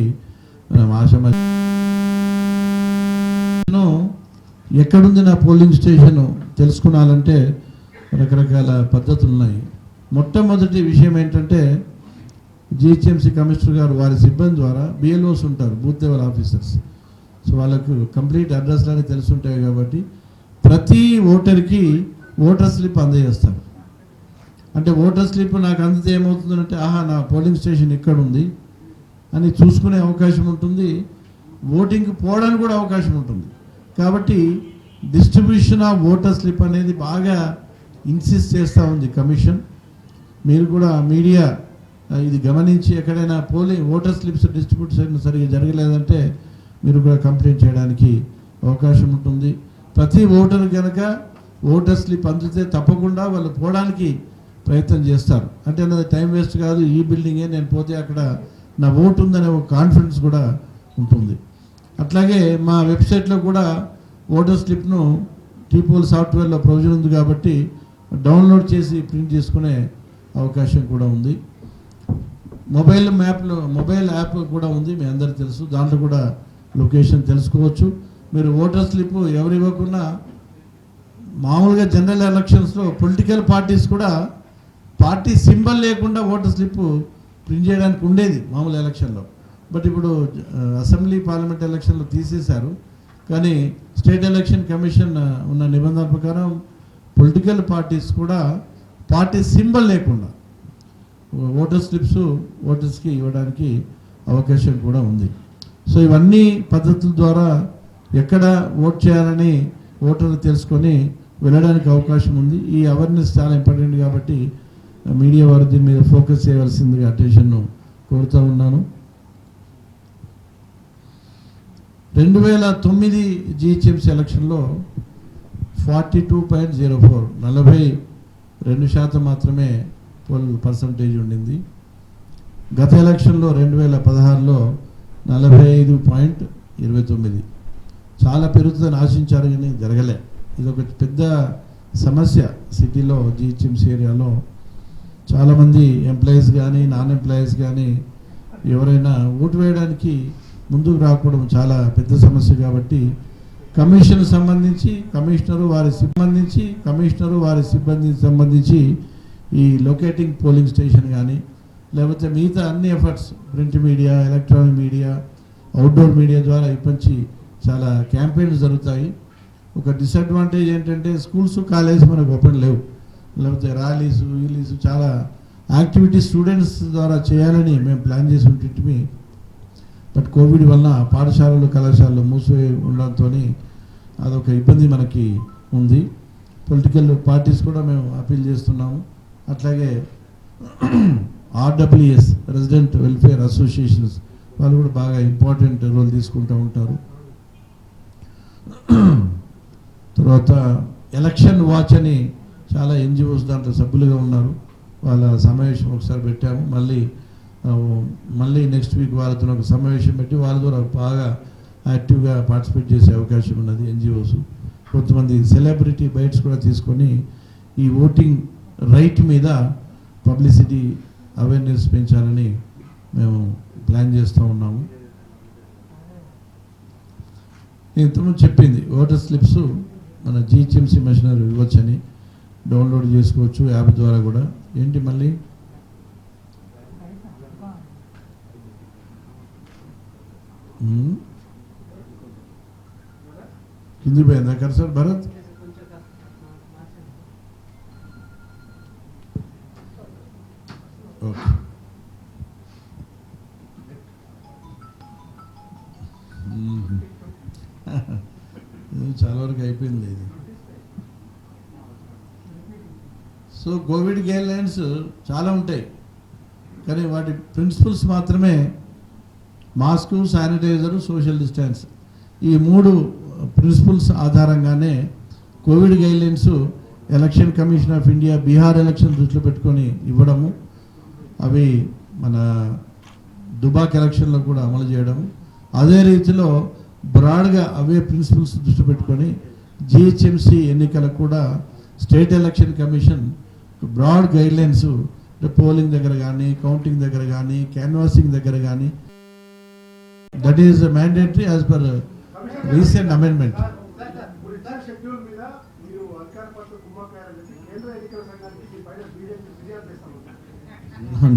ఎక్కడుంది నా పోలింగ్ స్టేషను తెలుసుకున్నాలంటే రకరకాల పద్ధతులు ఉన్నాయి. మొట్టమొదటి విషయం ఏంటంటే జిహెచ్ఎంసీ కమిషనర్ గారు వారి సిబ్బంది ద్వారా బిఎల్ఓస్ ఉంటారు, బూత్ లెవెల్ ఆఫీసర్స్. సో వాళ్ళకు కంప్లీట్ అడ్రస్లని తెలుసుంటాయి కాబట్టి ప్రతి ఓటర్కి ఓటర్ స్లిప్ అందజేస్తారు. అంటే ఓటర్ స్లిప్ నాకు అందితే ఏమవుతుందంటే ఆహా నా పోలింగ్ స్టేషన్ ఇక్కడ ఉంది అని చూసుకునే అవకాశం ఉంటుంది. ఓటింగ్కి పోవడానికి కూడా అవకాశం ఉంటుంది. కాబట్టి డిస్ట్రిబ్యూషన్ ఆఫ్ ఓటర్ స్లిప్ అనేది బాగా ఇన్సిస్ట్ చేస్తూ ఉంది కమిషన్. మీరు కూడా మీడియా ఇది గమనించి ఎక్కడైనా ఓటర్ స్లిప్స్ డిస్ట్రిబ్యూషన్ సరిగ్గా జరగలేదంటే మీరు కూడా కంప్లైంట్ చేయడానికి అవకాశం ఉంటుంది. ప్రతి ఓటర్ కనుక ఓటర్ స్లిప్ అందితే తప్పకుండా వాళ్ళు పోవడానికి ప్రయత్నం చేస్తారు. అంటే నాది టైం వేస్ట్ కాదు, ఈ బిల్డింగే నేను పోతే అక్కడ నా ఓటు ఉందనే ఒక కాన్ఫిడెన్స్ కూడా ఉంటుంది. అట్లాగే మా వెబ్సైట్లో కూడా ఓటర్ స్లిప్ను టీపోల్ సాఫ్ట్వేర్లో ప్రొవిజన్ ఉంది కాబట్టి డౌన్లోడ్ చేసి ప్రింట్ చేసుకునే అవకాశం కూడా ఉంది. మొబైల్ యాప్ కూడా ఉంది, మీ అందరికీ తెలుసు. దాంట్లో కూడా లొకేషన్ తెలుసుకోవచ్చు. మీరు ఓటర్ స్లిప్ ఎవరు ఇవ్వకుండా మామూలుగా జనరల్ ఎలక్షన్స్లో పొలిటికల్ పార్టీస్ కూడా పార్టీ సింబల్ లేకుండా ఓటర్ స్లిప్ ప్రింట్ చేయడానికి ఉండేది మామూలు ఎలక్షన్లో. బట్ ఇప్పుడు అసెంబ్లీ పార్లమెంట్ ఎలక్షన్లో తీసేశారు. కానీ స్టేట్ ఎలక్షన్ కమిషన్ ఉన్న నిబంధన ప్రకారం పొలిటికల్ పార్టీస్ కూడా పార్టీ సింబల్ లేకుండా ఓటర్ స్లిప్స్ ఓటర్స్కి ఇవ్వడానికి అవకాశం కూడా ఉంది. సో ఇవన్నీ పద్ధతుల ద్వారా ఎక్కడ ఓట్ చేయాలని ఓటర్లు తెలుసుకొని వెళ్ళడానికి అవకాశం ఉంది. ఈ అవేర్నెస్ చాలా ఇంపార్టెంట్ కాబట్టి మీడియా వారు దీని మీద ఫోకస్ చేయవలసిందిగా అటెన్షన్ను కోరుతూ ఉన్నాను. 2009 జిహెచ్ఎంసీ ఎలక్షన్లో 42.04 42% మాత్రమే పోల్ పర్సంటేజ్ ఉండింది. గత ఎలక్షన్లో 2016లో 45.29. చాలా పెరుగుతుందని ఆశించారు కానీ జరగలే. ఇది ఒక పెద్ద సమస్య సిటీలో. జిహెచ్ఎంసీ ఏరియాలో చాలామంది ఎంప్లాయీస్ కానీ నాన్ ఎంప్లాయీస్ కానీ ఎవరైనా ఓటు వేయడానికి ముందుకు రాకపోవడం చాలా పెద్ద సమస్య. కాబట్టి కమిషన్ సంబంధించి కమిషనరు వారి సిబ్బందికి సంబంధించి ఈ లొకేటింగ్ పోలింగ్ స్టేషన్ కానీ లేకపోతే మిగతా అన్ని efforts print media, electronic media, outdoor media ద్వారా ఇప్పటి చాలా క్యాంపెయిన్స్ జరుగుతాయి. ఒక డిసడ్వాంటేజ్ ఏంటంటే స్కూల్స్, కాలేజ్ మనకు ఓపెన్ లేవు, లేకపోతే ర్యాలీస్, వీలీస్ చాలా యాక్టివిటీస్ స్టూడెంట్స్ ద్వారా చేయాలని మేము ప్లాన్ చేసి ఉంటుంటిమి. బట్ కోవిడ్ వలన పాఠశాలలు, కళాశాలలు మూసివేయి ఉండడంతో అదొక ఇబ్బంది మనకి ఉంది. పొలిటికల్ పార్టీస్ కూడా మేము అపీల్ చేస్తున్నాము. అట్లాగే ఆర్డబ్ల్యూఎస్ రెసిడెంట్ వెల్ఫేర్ అసోసియేషన్స్ వాళ్ళు కూడా బాగా ఇంపార్టెంట్ రోల్ తీసుకుంటూ ఉంటారు. తర్వాత ఎలక్షన్ వాచ్ అని చాలా ఎన్జిఓస్ దాంట్లో సభ్యులుగా ఉన్నారు. వాళ్ళ సమావేశం ఒకసారి పెట్టాము. మళ్ళీ నెక్స్ట్ వీక్ వాళ్ళతో ఒక సమావేశం పెట్టి వాళ్ళ ద్వారా బాగా యాక్టివ్గా పార్టిసిపేట్ చేసే అవకాశం ఉన్నది ఎన్జిఓస్. కొంతమంది సెలబ్రిటీ బైట్స్ కూడా తీసుకొని ఈ ఓటింగ్ రైట్ మీద పబ్లిసిటీ అవేర్నెస్ పెంచాలని మేము ప్లాన్ చేస్తూ ఉన్నాము. ఇంతకుముందు చెప్పింది ఓటర్ స్లిప్స్ మన జిహెచ్ఎంసీ మెషినరీ ఇవ్వచ్చని డౌన్లోడ్ చేసుకోవచ్చు యాప్ ద్వారా కూడా. ఏంటి మళ్ళీ కింది పోయిందా కర్సర్ భరత్? ఓకే, చాలా వరకు అయిపోయింది ఇది. సో కోవిడ్ గైడ్లైన్స్ చాలా ఉంటాయి, కానీ వాటి ప్రిన్సిపల్స్ మాత్రమే మాస్క్, శానిటైజరు, సోషల్ డిస్టెన్స్. ఈ 3 ప్రిన్సిపల్స్ ఆధారంగానే Covid guidelines election commission of India Bihar election దృష్టిలో పెట్టుకొని ఇవ్వడము, అవి మన దుబాక్ ఎలక్షన్లో కూడా అమలు చేయడము, అదే రీతిలో బ్రాడ్గా అవే ప్రిన్సిపల్స్ దృష్టి పెట్టుకొని జిహెచ్ఎంసీ ఎన్నికలకు కూడా state election commission broad guidelines polling దగ్గర కానీ, కౌంటింగ్ దగ్గర కానీ, క్యాన్వాసింగ్ దగ్గర కానీ, that is mandatory as per recent amendment.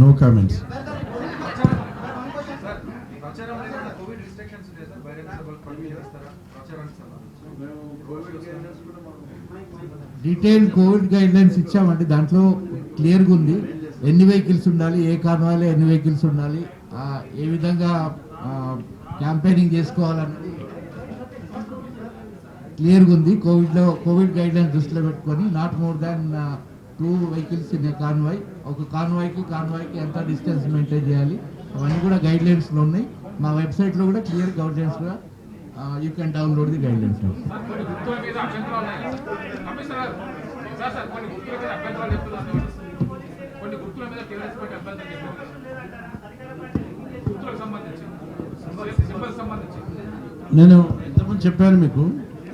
No comments. Detailed Covid guidelines ఇచ్చామండి. దాంట్లో క్లియర్గా ఉంది ఎన్ని వెహికల్స్ ఉండాలి, ఏ కారణాలు ఎన్ని వెహికల్స్ ఉండాలి, ఏ విధంగా క్యాంపెయినింగ్ చేసుకోవాలన్నది క్లియర్గా ఉంది. కోవిడ్ గైడ్లైన్స్ దృష్టిలో పెట్టుకొని not more than 2 vehicles in a convoy, ఒక కాన్వాయ్కి ఎంత డిస్టెన్స్ మెయింటైన్ చేయాలి, అవన్నీ కూడా గైడ్లైన్స్లో ఉన్నాయి. మా వెబ్సైట్లో కూడా క్లియర్ గైడ్లైన్స్ కూడా you can download the guidelines. నేను ఇంతకుముందు చెప్పాను మీకు,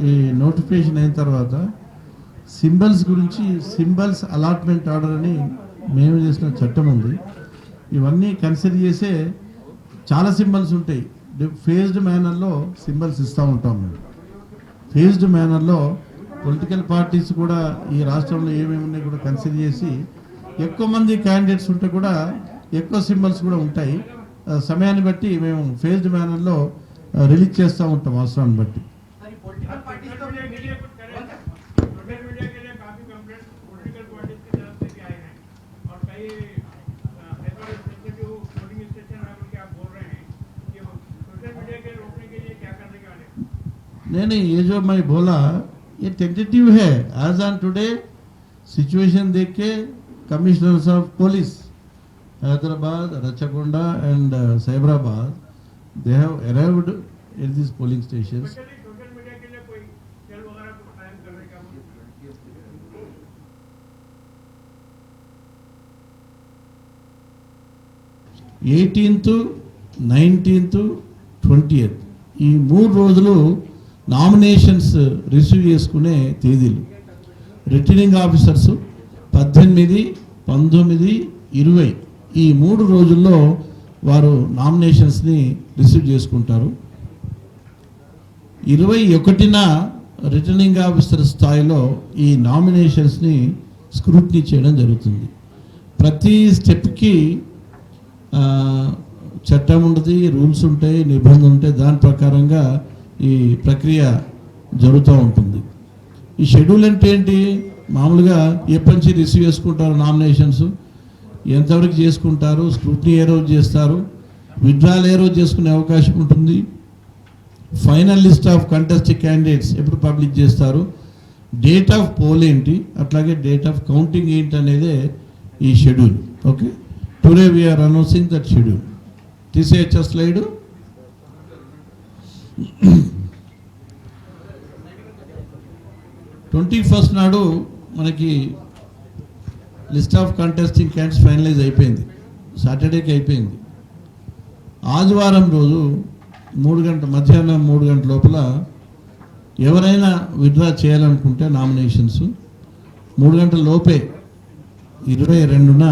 ఈ నోటిఫికేషన్ అయిన తర్వాత సింబల్స్ గురించి సింబల్స్ అలాట్మెంట్ ఆర్డర్ అని మేము చేసిన చట్టం ఉంది. ఇవన్నీ కన్సిడర్ చేసే చాలా సింబల్స్ ఉంటాయి. ఫేజ్డ్ మేనర్లో సింబల్స్ ఇస్తూ ఉంటాం మేము. ఫేజ్డ్ మేనర్లో పొలిటికల్ పార్టీస్ కూడా ఈ రాష్ట్రంలో ఏమేమి ఉన్నాయి కూడా కన్సిడర్ చేసి ఎక్కువ మంది క్యాండిడేట్స్ ఉంటే కూడా ఎక్కువ సింబల్స్ కూడా ఉంటాయి. సమయాన్ని బట్టి మేము ఫేజ్డ్ మేనర్లో రిలీజ్ చేస్తూ ఉంటాం అవసరాన్ని బట్టి. नहीं, ये जो मैं बोला ये टेंटेटिव है. एज ऑन टुडे सिचुएशन देख के commissioners of police Hyderabad, Rachakonda and Cyberabad they have arrived at these polling stations. 18th, 19th, 20th ఈ 3 రోజులు నామినేషన్స్ రిసీవ్ చేసుకునే తేదీలు. రిటర్నింగ్ ఆఫీసర్స్ 18, 19, 20 ఈ 3 రోజుల్లో వారు నామినేషన్స్ని రిసీవ్ చేసుకుంటారు. 21న రిటర్నింగ్ ఆఫీసర్ స్థాయిలో ఈ నామినేషన్స్ని స్క్రూటినీ చేయడం జరుగుతుంది. ప్రతి స్టెప్కి చట్టం ఉంటుంది, రూల్స్ ఉంటాయి, నిబంధనలు ఉంటాయి. దాని ప్రకారంగా ఈ ప్రక్రియ జరుగుతూ ఉంటుంది. ఈ షెడ్యూల్ అంటే ఏంటి? మామూలుగా ఎప్పటి నుంచి రిసీవ్ చేసుకుంటారు నామినేషన్స్, ఎంతవరకు చేసుకుంటారు, స్క్రూటినీ ఏ రోజు చేస్తారు, విత్డ్రాల్ ఏ రోజు చేసుకునే అవకాశం ఉంటుంది, final list of contested candidates ఎప్పుడు పబ్లిక్ చేస్తారు, డేట్ ఆఫ్ పోల్ ఏంటి, అట్లాగే డేట్ ఆఫ్ కౌంటింగ్ ఏంటి అనేదే ఈ schedule. Okay, today we are announcing that schedule. తీసేయచ్చా స్లైడ్? 21st నాడు మనకి list of contesting candidates finalize అయిపోయింది, సాటర్డేకి అయిపోయింది. ఆదివారం రోజు మధ్యాహ్నం 3 గంటల లోపల ఎవరైనా విత్డ్రా చేయాలనుకుంటే నామినేషన్స్ 3 గంటల లోపే 22న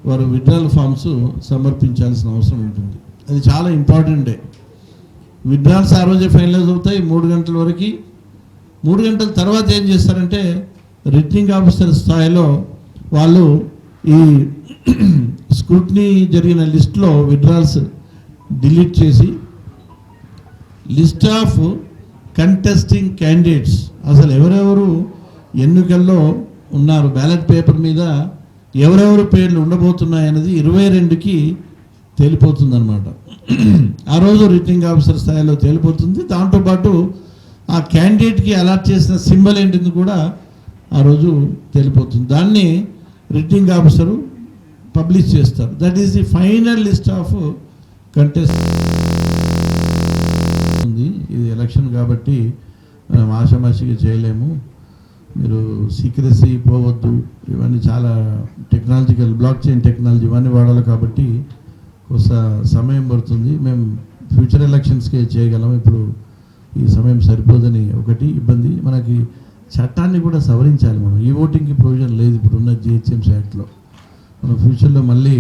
వారు విత్డ్రాల్ ఫామ్స్ సమర్పించాల్సిన అవసరం ఉంటుంది. అది చాలా ఇంపార్టెంట్ డే. విత్డ్రాల్స్ ఆ రోజే ఫైనలైజ్ అవుతాయి 3 గంటల వరకు. 3 గంటల తర్వాత ఏం చేస్తారంటే రిటర్నింగ్ ఆఫీసర్ స్థాయిలో వాళ్ళు ఈ స్క్రూటినీ జరిగిన లిస్ట్లో విత్డ్రాల్స్ డిలీట్ చేసి లిస్ట్ ఆఫ్ కంటెస్టింగ్ క్యాండిడేట్స్, అసలు ఎవరెవరు ఎన్నికల్లో ఉన్నారు, బ్యాలెట్ పేపర్ మీద ఎవరెవరు పేర్లు ఉండబోతున్నాయన్నది 22కి తేలిపోతుంది అనమాట. ఆ రోజు రిటర్నింగ్ ఆఫీసర్ స్థాయిలో తేలిపోతుంది. దాంతోపాటు ఆ క్యాండిడేట్కి అలాట్ చేసిన సింబల్ ఏంటిది కూడా ఆ రోజు తేలిపోతుంది. దాన్ని రిటర్నింగ్ ఆఫీసరు పబ్లిష్ చేస్తారు. That is the final list of contest. ఇది ఎలక్షన్ కాబట్టి మనం ఆషామాషిగా చేయలేము, మీరు సీక్రెసీ పోవద్దు, ఇవన్నీ చాలా టెక్నాలజికల్ బ్లాక్ చైన్ టెక్నాలజీ ఇవన్నీ వాడాలి కాబట్టి కొంత సమయం పడుతుంది. మేము ఫ్యూచర్ ఎలక్షన్స్కే చేయగలం, ఇప్పుడు ఈ సమయం సరిపోదని ఒకటి ఇబ్బంది. మనకి చట్టాన్ని కూడా సవరించాలి. మనం ఈ ఓటింగ్కి ప్రొవిజన్ లేదు ఇప్పుడున్న జిహెచ్ఎంసీ యాక్ట్లో. మనం ఫ్యూచర్లో మళ్ళీ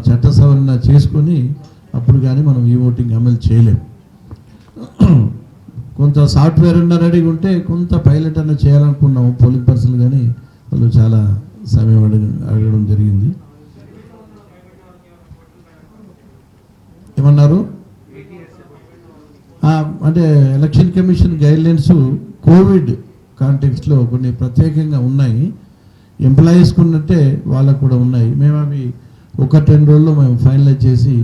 చట్ట సవరణ చేసుకొని అప్పుడు కానీ మనం ఈ ఓటింగ్ అమలు చేయలేము. కొంత సాఫ్ట్వేర్ ఉన్న రెడీగా ఉంటే కొంత పైలట్ అన్న చేయాలనుకున్నాము పోలింగ్ పర్సన్, కానీ వాళ్ళు చాలా సమయం అడగడం జరిగింది. ఏమన్నారు అంటే ఎలక్షన్ కమిషన్ గైడ్లైన్స్ కోవిడ్ కాంటెక్స్ట్లో కొన్ని ప్రత్యేకంగా ఉన్నాయి. ఎంప్లాయీస్కి ఉన్నట్టే వాళ్ళకు కూడా ఉన్నాయి. మేము అవి 1-2 రోజుల్లో మేము ఫైనలైజ్ చేసి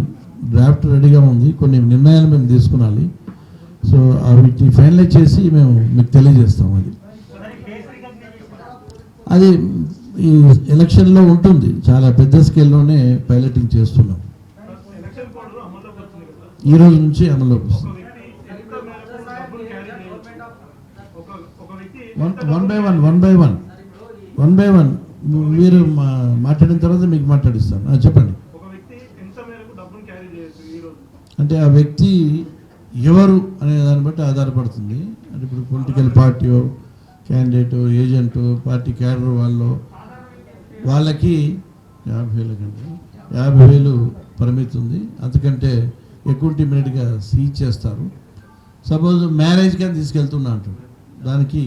డ్రాఫ్ట్ రెడీగా ఉంది. కొన్ని నిర్ణయాలు మేము తీసుకున్నాలి. సో వీటిని ఫైనలైజ్ చేసి మేము మీకు తెలియజేస్తాం. అది ఈ ఎలక్షన్లో ఉంటుంది, చాలా పెద్ద స్కేల్లోనే పైలటింగ్ చేస్తున్నాం. ఈ రోజు నుంచి అమల్లోకి వస్తుంది. వన్ బై వన్ మీరు మాట్లాడిన తర్వాత మీకు మాట్లాడిస్తాను. చెప్పండి. అంటే ఆ వ్యక్తి ఎవరు అనే దాన్ని బట్టి ఆధారపడుతుంది. అంటే ఇప్పుడు పొలిటికల్ పార్టీయో, క్యాండిడేటు, ఏజెంటు, పార్టీ క్యాడర్ వాళ్ళకి 50,000 పరిమితి ఉంది. అంతకంటే ఎక్కువ ఇమీడియట్గా సీజ్ చేస్తారు. సపోజ్ మ్యారేజ్ కానీ తీసుకెళ్తున్నా అంటారు, దానికి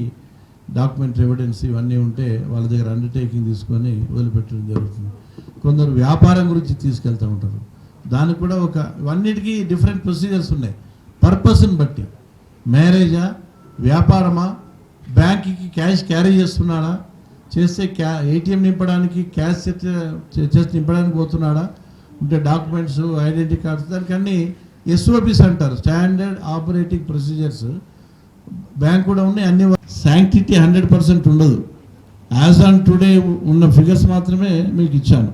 డాక్యుమెంట్ ఎవిడెన్స్ ఇవన్నీ ఉంటే వాళ్ళ దగ్గర అండర్టేకింగ్ తీసుకొని వదిలిపెట్టడం జరుగుతుంది. కొందరు వ్యాపారం గురించి తీసుకెళ్తూ ఉంటారు, దానికి కూడా ఇవన్నిటికీ డిఫరెంట్ ప్రొసీజర్స్ ఉన్నాయి. పర్పస్ని బట్టి మ్యారేజా, వ్యాపారమా, బ్యాంక్కి క్యాష్ క్యారీ చేస్తున్నాడా, చేస్తే ఏటీఎం నింపడానికి క్యాష్ చేసి నింపడానికి పోతున్నాడా, ఉంటే డాక్యుమెంట్స్, ఐడెంటిటీ కార్డ్స్, దానికి అన్ని ఎస్ఓపిస్ అంటారు, స్టాండర్డ్ ఆపరేటింగ్ ప్రొసీజర్స్. బ్యాంక్ కూడా ఉన్నాయి. అన్ని శాంక్టిటీ 100% ఉండదు. యాజ్ ఆన్ టుడే ఉన్న ఫిగర్స్ మాత్రమే మీకు ఇచ్చాను.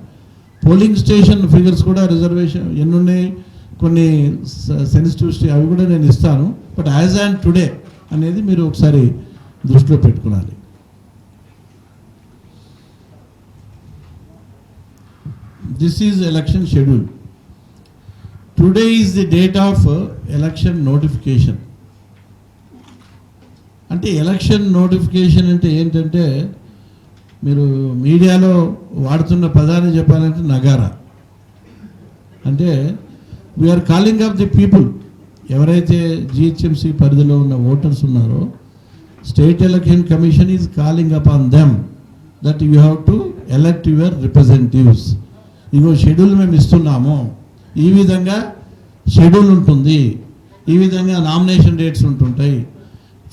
పోలింగ్ స్టేషన్ ఫిగర్స్ కూడా రిజర్వేషన్ ఎన్ని ఉన్నాయి, కొన్ని సెన్సిటివిటీ అవి కూడా నేను ఇస్తాను. బట్ యాజ్ ఆన్ టుడే అనేది మీరు ఒకసారి దృష్టిలో పెట్టుకోవాలి. This is election schedule. Today is the date of election notification. అంటే ఎలక్షన్ నోటిఫికేషన్ అంటే ఏంటంటే, మీరు మీడియాలో వాడుతున్న పదాన్ని చెప్పాలంటే నగారా. అంటే we are calling of the people, ఎవరైతే జిహెచ్ఎంసీ పరిధిలో ఉన్న ఓటర్స్ ఉన్నారో state election commission is calling up on them that you have to elect your representatives. ఇగో షెడ్యూల్ మేము ఇస్తున్నాము, ఈ విధంగా షెడ్యూల్ ఉంటుంది, ఈ విధంగా నామినేషన్ డేట్స్ ఉంటుంటాయి,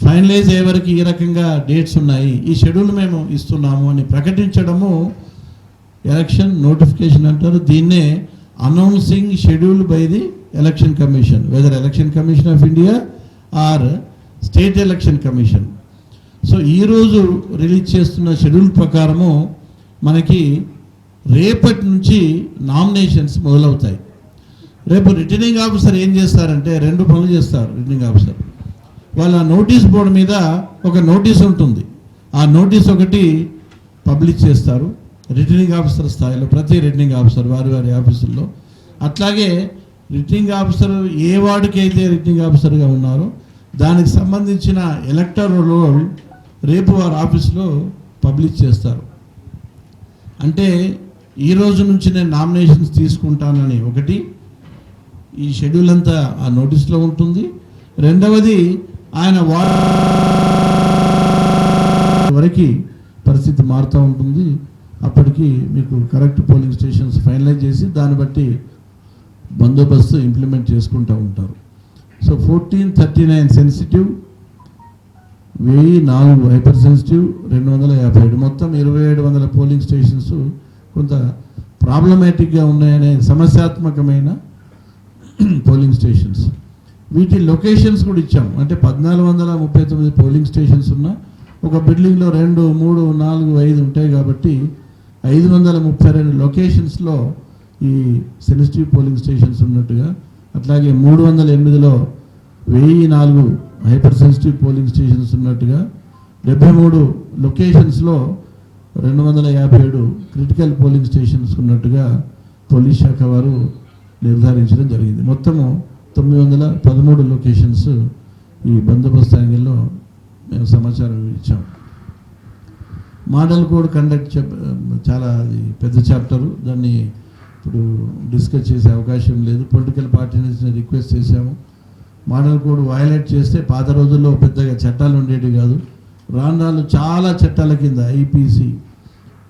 ఫైనలైజ్ అయ్యే వరకు ఈ రకంగా డేట్స్ ఉన్నాయి, ఈ షెడ్యూల్ మేము ఇస్తున్నాము అని ప్రకటించడము ఎలక్షన్ నోటిఫికేషన్ అంటారు. దీన్నే announcing schedule by the election commission, whether election commission of India or state election commission. So ఈరోజు రిలీజ్ చేస్తున్న షెడ్యూల్ ప్రకారము మనకి రేపటి నుంచి నామినేషన్స్ మొదలవుతాయి. రేపు రిటర్నింగ్ ఆఫీసర్ ఏం చేస్తారంటే 2 పనులు చేస్తారు. రిటర్నింగ్ ఆఫీసర్ వాళ్ళ నోటీస్ బోర్డు మీద ఒక నోటీస్ ఉంటుంది, ఆ నోటీస్ ఒకటి పబ్లిష్ చేస్తారు రిటర్నింగ్ ఆఫీసర్ స్థాయిలో, ప్రతి రిటర్నింగ్ ఆఫీసర్ వారి వారి ఆఫీసుల్లో. అట్లాగే రిటర్నింగ్ ఆఫీసర్ ఏ వార్డుకి అయితే రిటర్నింగ్ ఆఫీసర్గా ఉన్నారో దానికి సంబంధించిన ఎలక్టర్ రోల్ రేపు వారి ఆఫీస్లో పబ్లిష్ చేస్తారు. అంటే ఈ రోజు నుంచి నేను నామినేషన్స్ తీసుకుంటానని ఒకటి ఈ షెడ్యూల్ అంతా ఆ నోటీస్లో ఉంటుంది. రెండవది ఆయన వరకు పరిస్థితి మారుతూ ఉంటుంది. అప్పటికి మీకు కరెక్ట్ పోలింగ్ స్టేషన్స్ ఫైనలైజ్ చేసి దాన్ని బట్టి బందోబస్తు ఇంప్లిమెంట్ చేసుకుంటూ ఉంటారు. సో 1439 సెన్సిటివ్, 1004 హైపర్ సెన్సిటివ్, 257 మొత్తం 2700 పోలింగ్ స్టేషన్స్ కొంత ప్రాబ్లమాటిక్గా ఉన్నాయనే సమస్యాత్మకమైన పోలింగ్ స్టేషన్స్. వీటి లొకేషన్స్ కూడా ఇచ్చాము. అంటే 1439 పోలింగ్ స్టేషన్స్ ఉన్న ఒక బిల్డింగ్లో 2, 3, 4, 5 ఉంటాయి కాబట్టి 532 లొకేషన్స్లో ఈ సెన్సిటివ్ పోలింగ్ స్టేషన్స్ ఉన్నట్టుగా, అట్లాగే 308లో 1004 హైపర్ సెన్సిటివ్ పోలింగ్ స్టేషన్స్ ఉన్నట్టుగా, 73 లొకేషన్స్లో 257 క్రిటికల్ పోలింగ్ స్టేషన్స్ ఉన్నట్టుగా పోలీస్ శాఖ వారు నిర్ధారించడం జరిగింది. మొత్తము 913 లొకేషన్స్ ఈ బందోబస్తు యాంగిల్లో మేము సమాచారం ఇచ్చాం. మోడల్ కోడ్ కండక్ట్ చాలా అది పెద్ద చాప్టరు, దాన్ని ఇప్పుడు డిస్కస్ చేసే అవకాశం లేదు. పొలిటికల్ పార్టీ నుంచి రిక్వెస్ట్ చేశాము. మోడల్ కోడ్ వయలేట్ చేస్తే పాత రోజుల్లో పెద్దగా చట్టాలు ఉండేవి కాదు, రాను చాలా చట్టాల కింద IPC,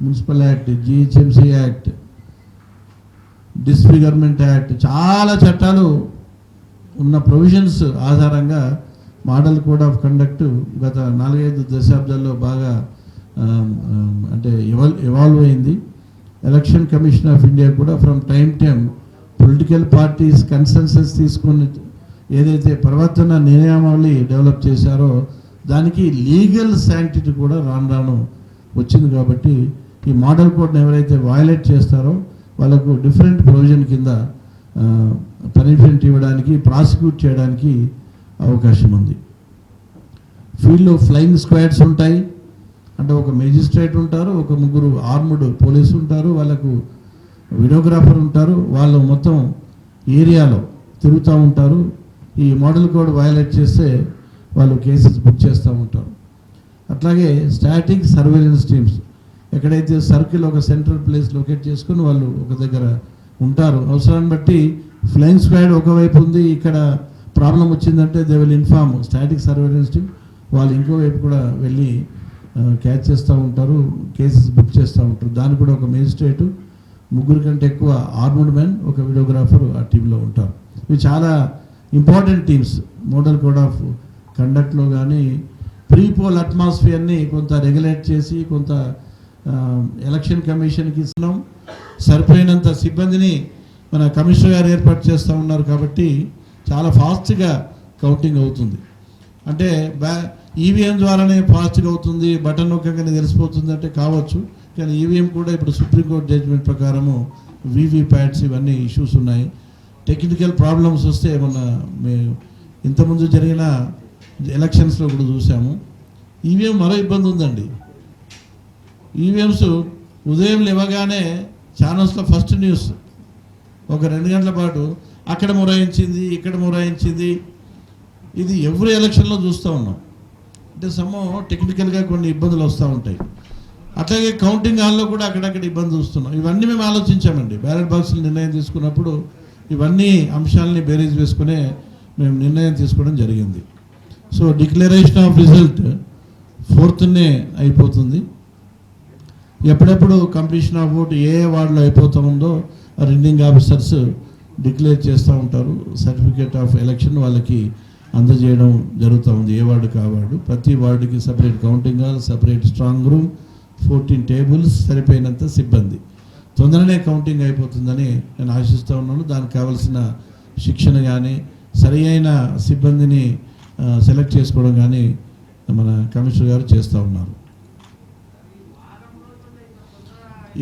municipal act, GHMC act, disfigurement act, చాలా చట్టాలు ఉన్న ప్రొవిజన్స్ ఆధారంగా మోడల్ కోడ్ ఆఫ్ కండక్ట్ గత 4-5 దశాబ్దాల్లో బాగా అంటే ఎవాల్వ్ అయింది. ఎలక్షన్ కమిషన్ ఆఫ్ ఇండియా కూడా from time political parties consensus తీసుకుని ఏదైతే ప్రవర్తన నియమావళి డెవలప్ చేశారో దానికి లీగల్ శాంక్టిటీ కూడా రాను వచ్చింది. కాబట్టి ఈ మోడల్ కోడ్ని ఎవరైతే వయలేట్ చేస్తారో వాళ్ళకు డిఫరెంట్ ప్రొవిజన్ కింద పనిష్మెంట్ ఇవ్వడానికి, ప్రాసిక్యూట్ చేయడానికి అవకాశం ఉంది. ఫీల్డ్లో ఫ్లయింగ్ స్క్వాడ్స్ ఉంటాయి. అంటే ఒక మేజిస్ట్రేట్ ఉంటారు, ఒక 3 ఆర్మ్డ్ పోలీసు ఉంటారు, వాళ్ళకు వీడియోగ్రాఫర్ ఉంటారు, వాళ్ళు మొత్తం ఏరియాలో తిరుగుతూ ఉంటారు. ఈ మోడల్ కోడ్ వయలేట్ చేస్తే వాళ్ళు కేసెస్ బుక్ చేస్తూ ఉంటారు. అట్లాగే స్టాటిక్ సర్వేలెన్స్ టీమ్స్, ఎక్కడైతే సర్కిల్ ఒక సెంట్రల్ ప్లేస్ లొకేట్ చేసుకుని వాళ్ళు ఒక దగ్గర ఉంటారు. అవసరాన్ని బట్టి ఫ్లయింగ్ స్క్వాడ్ ఒకవైపు ఉంది, ఇక్కడ ప్రాబ్లం వచ్చిందంటే they will inform static surveillance team, వాళ్ళు ఇంకోవైపు కూడా వెళ్ళి క్యాచ్ చేస్తూ ఉంటారు, కేసెస్ బుక్ చేస్తూ ఉంటారు. దానికి కూడా ఒక మేజిస్ట్రేటు, 3 కంటే ఎక్కువ ఆర్మ్డ్ మెన్, ఒక వీడియోగ్రాఫర్ ఆ టీంలో ఉంటారు. ఇవి చాలా important teams. Model code of కండక్ట్లో కానీ ప్రీ పోల్ అట్మాస్ఫియర్ని కొంత రెగ్యులేట్ చేసి కొంత ఎలక్షన్ కమిషన్కి ఇస్తున్నాం. సరిపోయినంత సిబ్బందిని మన కమిషనర్ గారు ఏర్పాటు చేస్తూ ఉన్నారు కాబట్టి చాలా ఫాస్ట్గా కౌంటింగ్ అవుతుంది. అంటే ఈవీఎం ద్వారానే ఫాస్ట్గా అవుతుంది, బటన్ నొక్కగానే తెలిసిపోతుంది అంటే కావచ్చు, కానీ ఈవీఎం కూడా ఇప్పుడు సుప్రీంకోర్టు జడ్జిమెంట్ ప్రకారము వీవీప్యాట్స్ ఇవన్నీ ఇష్యూస్ ఉన్నాయి. టెక్నికల్ ప్రాబ్లమ్స్ వస్తే మేము ఇంతకుముందు జరిగిన ఎలక్షన్స్లో కూడా చూసాము. ఈవీఎం మరో ఇబ్బంది ఉందండి. ఈవీఎంస్ ఉదయం లేవగానే ఛానల్స్లో ఫస్ట్ న్యూస్ ఒక 2 గంటల పాటు అక్కడ మొరాయించింది, ఇక్కడ మొరాయించింది. ఇది ఎవ్రీ ఎలక్షన్లో చూస్తూ ఉన్నాం. అంటే టెక్నికల్గా కొన్ని ఇబ్బందులు వస్తూ ఉంటాయి. అట్లాగే కౌంటింగ్ హాల్లో కూడా అక్కడక్కడ ఇబ్బంది చూస్తున్నాం. ఇవన్నీ మేము ఆలోచించామండి. బ్యాలెట్ బాక్సులు నిర్ణయం తీసుకున్నప్పుడు ఇవన్నీ అంశాలని బేరీజ్ వేసుకునే మేము నిర్ణయం తీసుకోవడం జరిగింది. So declaration of result 4th అయిపోతుంది. ఎప్పుడెప్పుడు కంప్లీషన్ ఆఫ్ ఓట్ ఏ వార్డులో అయిపోతూ ఉందో రిటర్నింగ్ ఆఫీసర్స్ డిక్లేర్ చేస్తూ ఉంటారు. సర్టిఫికేట్ ఆఫ్ ఎలక్షన్ వాళ్ళకి అందజేయడం జరుగుతూ ఉంది. ఏ వార్డు కావాడు, ప్రతి వార్డుకి separate counting hall, separate strong room, 14 tables, సరిపోయినంత సిబ్బంది. తొందరనే కౌంటింగ్ అయిపోతుందని నేను ఆశిస్తూ ఉన్నాను. దానికి కావాల్సిన శిక్షణ కానీ సరి అయిన సిబ్బందిని సెలెక్ట్ చేసుకోవడం కానీ మన కమిషనర్ గారు చేస్తూ ఉన్నారు.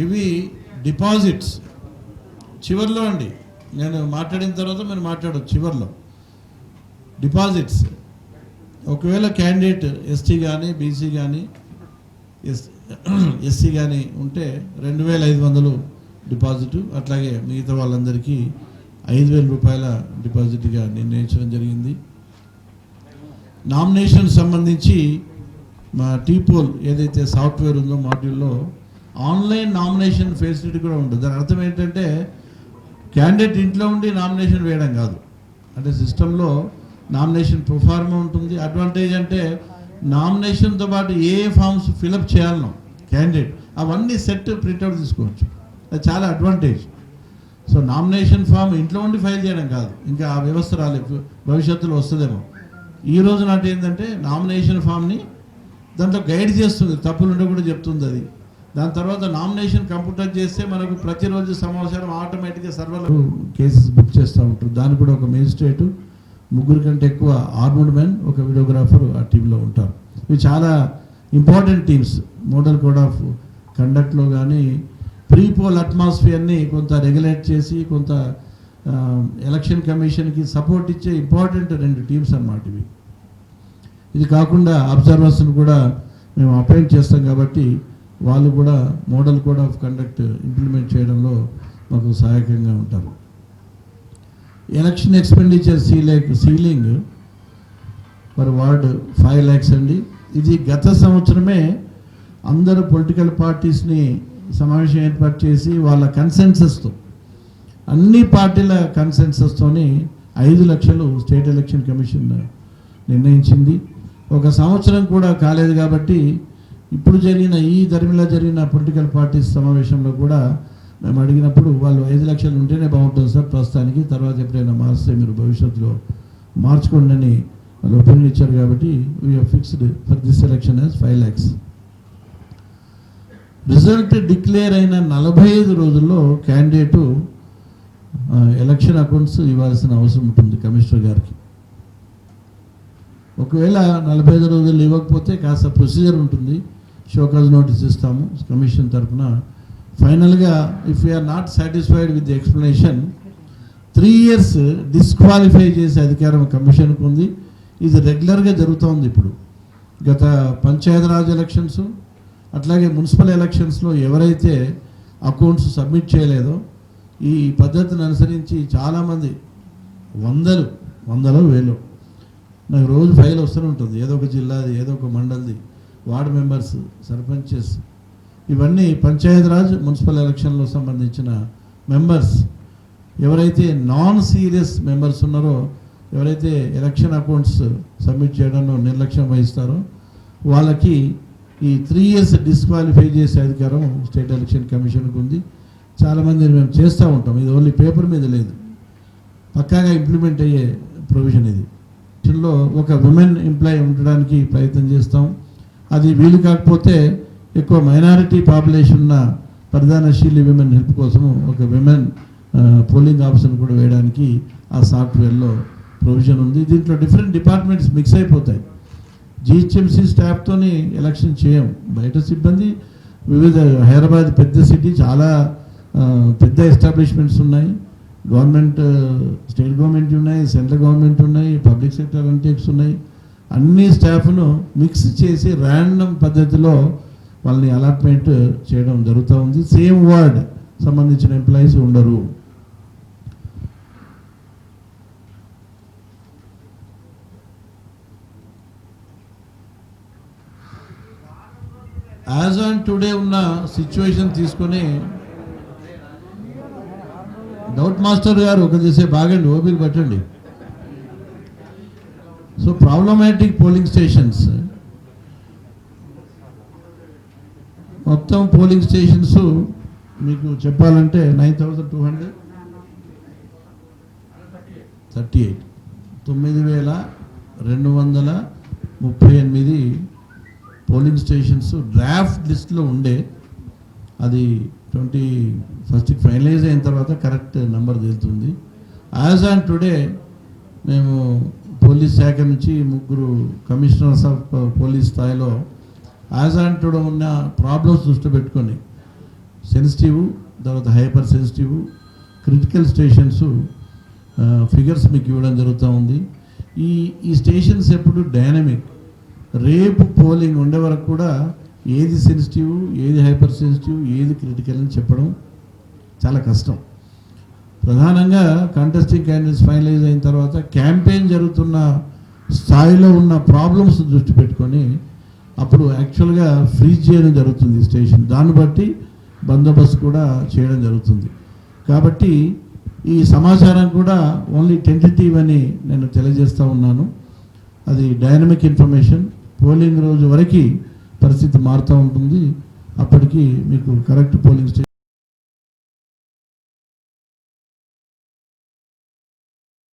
ఇవి డిపాజిట్స్ చివర్లో అండి. నేను మాట్లాడిన తర్వాత మీరు మాట్లాడచ్చు. చివర్లో డిపాజిట్స్ ఒకవేళ క్యాండిడేట్ ఎస్టీ కానీ బీసీ కానీ ఎస్సీ కానీ ఉంటే 2,500 డిపాజిట్, అట్లాగే మిగతా వాళ్ళందరికీ 5,000 రూపాయల డిపాజిట్గా నిర్ణయించడం జరిగింది. నామినేషన్ సంబంధించి మా టీపోల్ ఏదైతే సాఫ్ట్వేర్ ఉందో మాడ్యూల్లో ఆన్లైన్ నామినేషన్ ఫెసిలిటీ కూడా ఉంటుంది. దాని అర్థం ఏంటంటే క్యాండిడేట్ ఇంట్లో ఉండి నామినేషన్ వేయడం కాదు, అంటే సిస్టంలో నామినేషన్ ప్రొఫార్మా ఉంటుంది. అడ్వాంటేజ్ అంటే నామినేషన్తో పాటు ఏ ఫామ్స్ ఫిలప్ చేయాలనో క్యాండిడేట్ అవన్నీ సెట్ ప్రింట్అవుట్ తీసుకోవచ్చు. అది చాలా అడ్వాంటేజ్. సో నామినేషన్ ఫామ్ ఇంట్లో ఉండి ఫైల్ చేయడం కాదు, ఇంకా ఆ వ్యవస్థ రాలేదు, భవిష్యత్తులో వస్తుందేమో. ఈ రోజు నాటి ఏంటంటే నామినేషన్ ఫామ్ని దాంట్లో గైడ్ చేస్తుంది, తప్పులు ఉంటే కూడా చెప్తుంది అది. దాని తర్వాత నామినేషన్ కంప్యూటర్ చేస్తే మనకు ప్రతిరోజు సమాచారం ఆటోమేటిక్గా సర్వర్లో కేసెస్ బుక్ చేస్తూ ఉంటారు. దానికి కూడా ఒక మేజిస్ట్రేటు, 3 కంటే ఎక్కువ ఆర్మ్డ్ మెన్, ఒక వీడియోగ్రాఫర్ ఆ టీంలో ఉంటారు. ఇవి చాలా important teams. Model code of కండక్ట్లో కానీ ప్రీ పోల్ అట్మాస్ఫియర్ని కొంత రెగ్యులేట్ చేసి కొంత ఎలక్షన్ కమిషన్కి సపోర్ట్ ఇచ్చే ఇంపార్టెంట్ 2 టీమ్స్ అన్నమాట ఇవి. ఇది కాకుండా అబ్జర్వర్స్ని కూడా మేము అపాయింట్ చేస్తాం కాబట్టి వాళ్ళు కూడా model code of conduct implement చేయడంలో మాకు సహాయకంగా ఉంటారు. Election expenditure ceiling per ward 5 lakhs అండి. ఇది గత సంవత్సరమే అందరూ పొలిటికల్ పార్టీస్ని సమావేశం ఏర్పాటు చేసి వాళ్ళ కన్సెన్సస్తో, అన్ని పార్టీల కన్సెన్సస్తోని 5 లక్షలు స్టేట్ ఎలక్షన్ కమిషన్ నిర్ణయించింది. ఒక సంవత్సరం కూడా కాలేదు కాబట్టి ఇప్పుడు ధర్మిలా జరిగిన పొలిటికల్ పార్టీస్ సమావేశంలో కూడా మేము అడిగినప్పుడు వాళ్ళు 5 లక్షలు ఉంటేనే బాగుంటుంది సార్ ప్రస్తుతానికి, తర్వాత ఎప్పుడైనా మారిస్తే మీరు భవిష్యత్తులో మార్చుకోండి అని వాళ్ళు ఒపీనియన్ ఇచ్చారు. కాబట్టి we are fixed for this election as 5 lakhs. Result declare అయిన 45 రోజుల్లో క్యాండిడేటు ఎలక్షన్ అకౌంట్స్ ఇవ్వాల్సిన అవసరం ఉంటుంది కమిషనర్ గారికి. ఒకవేళ 45 రోజులు ఇవ్వకపోతే కాస్త ప్రొసీజర్ ఉంటుంది, షోకాజ్ నోటీస్ ఇస్తాము కమిషన్ తరఫున. ఫైనల్గా if you are not satisfied with the explanation 3 years disqualify చేసే అధికారం కమిషన్కు ఉంది. ఇది రెగ్యులర్గా జరుగుతోంది. ఇప్పుడు గత పంచాయతీరాజ్ ఎలక్షన్స్ అట్లాగే మున్సిపల్ ఎలక్షన్స్లో ఎవరైతే అకౌంట్స్ సబ్మిట్ చేయలేదో ఈ పద్ధతిని అనుసరించి చాలామంది వందలో వేలు నాకు రోజు ఫైల్ వస్తూనే ఉంటుంది. ఏదో ఒక జిల్లాది, ఏదో ఒక మండల్ది, వార్డు మెంబర్స్, సర్పంచెస్, ఇవన్నీ పంచాయతీరాజ్ మున్సిపల్ ఎలక్షన్లో సంబంధించిన మెంబర్స్ ఎవరైతే నాన్ సీరియస్ మెంబర్స్ ఉన్నారో, ఎవరైతే ఎలక్షన్ అకౌంట్స్ సబ్మిట్ చేయడంలో నిర్లక్ష్యం వహిస్తారో వాళ్ళకి ఈ 3 years డిస్క్వాలిఫై చేసే అధికారం స్టేట్ ఎలక్షన్ కమిషన్కి ఉంది. చాలామంది మేము చేస్తూ ఉంటాం. ఇది ఓన్లీ పేపర్ మీద లేదు, పక్కాగా ఇంప్లిమెంట్ అయ్యే ప్రొవిజన్ ఇది. లో ఒక విమెన్ ఎంప్లాయీ ఉండడానికి ప్రయత్నం చేస్తాం. అది వీలు కాకపోతే ఎక్కువ మైనారిటీ పాపులేషన్ ఉన్న పరిధానశీలి విమెన్ హెల్ప్ కోసము ఒక విమెన్ పోలింగ్ ఆఫీసర్ని కూడా వేయడానికి ఆ సాఫ్ట్వేర్లో ప్రొవిజన్ ఉంది. దీంట్లో డిఫరెంట్ డిపార్ట్మెంట్స్ మిక్స్ అయిపోతాయి. జిహెచ్ఎంసీ స్టాఫ్తోని ఎలక్షన్ చేయం, బయట సిబ్బంది వివిధ, హైదరాబాద్ పెద్ద సిటీ, చాలా పెద్ద ఎస్టాబ్లిష్మెంట్స్ ఉన్నాయి. గవర్నమెంట్, స్టేట్ గవర్నమెంట్ ఉన్నాయి, సెంట్రల్ గవర్నమెంట్ ఉన్నాయి, పబ్లిక్ సెక్టర్ అంటెక్స్ ఉన్నాయి. అన్ని స్టాఫ్ను మిక్స్ చేసి ర్యాండమ్ పద్ధతిలో వాళ్ళని అలాట్మెంట్ చేయడం జరుగుతూ ఉంది. సేమ్ వార్డ్ సంబంధించిన ఎంప్లాయీస్ ఉండరు. యాజ్ ఆన్ టుడే ఉన్న సిచ్యువేషన్ తీసుకొని డౌట్ మాస్టర్ గారు ఒక చేసే బాగండి, ఓపిక పట్టండి. సో ప్రాబ్లమాటిక్ పోలింగ్ స్టేషన్స్, మొత్తం పోలింగ్ స్టేషన్స్ మీకు చెప్పాలంటే 9,238 9,238 పోలింగ్ స్టేషన్స్ డ్రాఫ్ట్ లిస్ట్లో ఉండే. అది 21st ఫైనలైజ్ అయిన తర్వాత కరెక్ట్ నెంబర్ తెలుస్తుంది. యాజ్ ఆన్ టుడే మేము పోలీస్ శాఖ నుంచి 3 కమిషనర్స్ ఆఫ్ పోలీస్ స్థాయిలో యాజ్ ఆన్ టుడే ఉన్న ప్రాబ్లమ్స్ దృష్టి పెట్టుకొని సెన్సిటివ్, తర్వాత hyper sensitive, critical stations figures మీకు ఇవ్వడం జరుగుతూ ఉంది. ఈ స్టేషన్స్ ఎప్పుడు డైనమిక్, రేపు పోలింగ్ ఉండే వరకు కూడా ఏది సెన్సిటివ్, ఏది హైపర్ సెన్సిటివ్, ఏది క్రిటికల్ అని చెప్పడం చాలా కష్టం. ప్రధానంగా కంటెస్టింగ్ క్యాండిడేట్స్ ఫైనలైజ్ అయిన తర్వాత క్యాంపెయిన్ జరుగుతున్న స్థాయిలో ఉన్న ప్రాబ్లమ్స్ దృష్టి పెట్టుకొని అప్పుడు యాక్చువల్గా ఫ్రీజ్ చేయడం జరుగుతుంది స్టేషన్. దాన్ని బట్టి బందోబస్తు కూడా చేయడం జరుగుతుంది. కాబట్టి ఈ సమాచారం కూడా ఓన్లీ టెంటేటివ్ అని నేను తెలియజేస్తూ ఉన్నాను. అది డైనమిక్ ఇన్ఫర్మేషన్. పోలింగ్ రోజు వరకు పరిస్థితి మారుతూ ఉంటుంది. అప్పటికి మీకు కరెక్ట్ పోలింగ్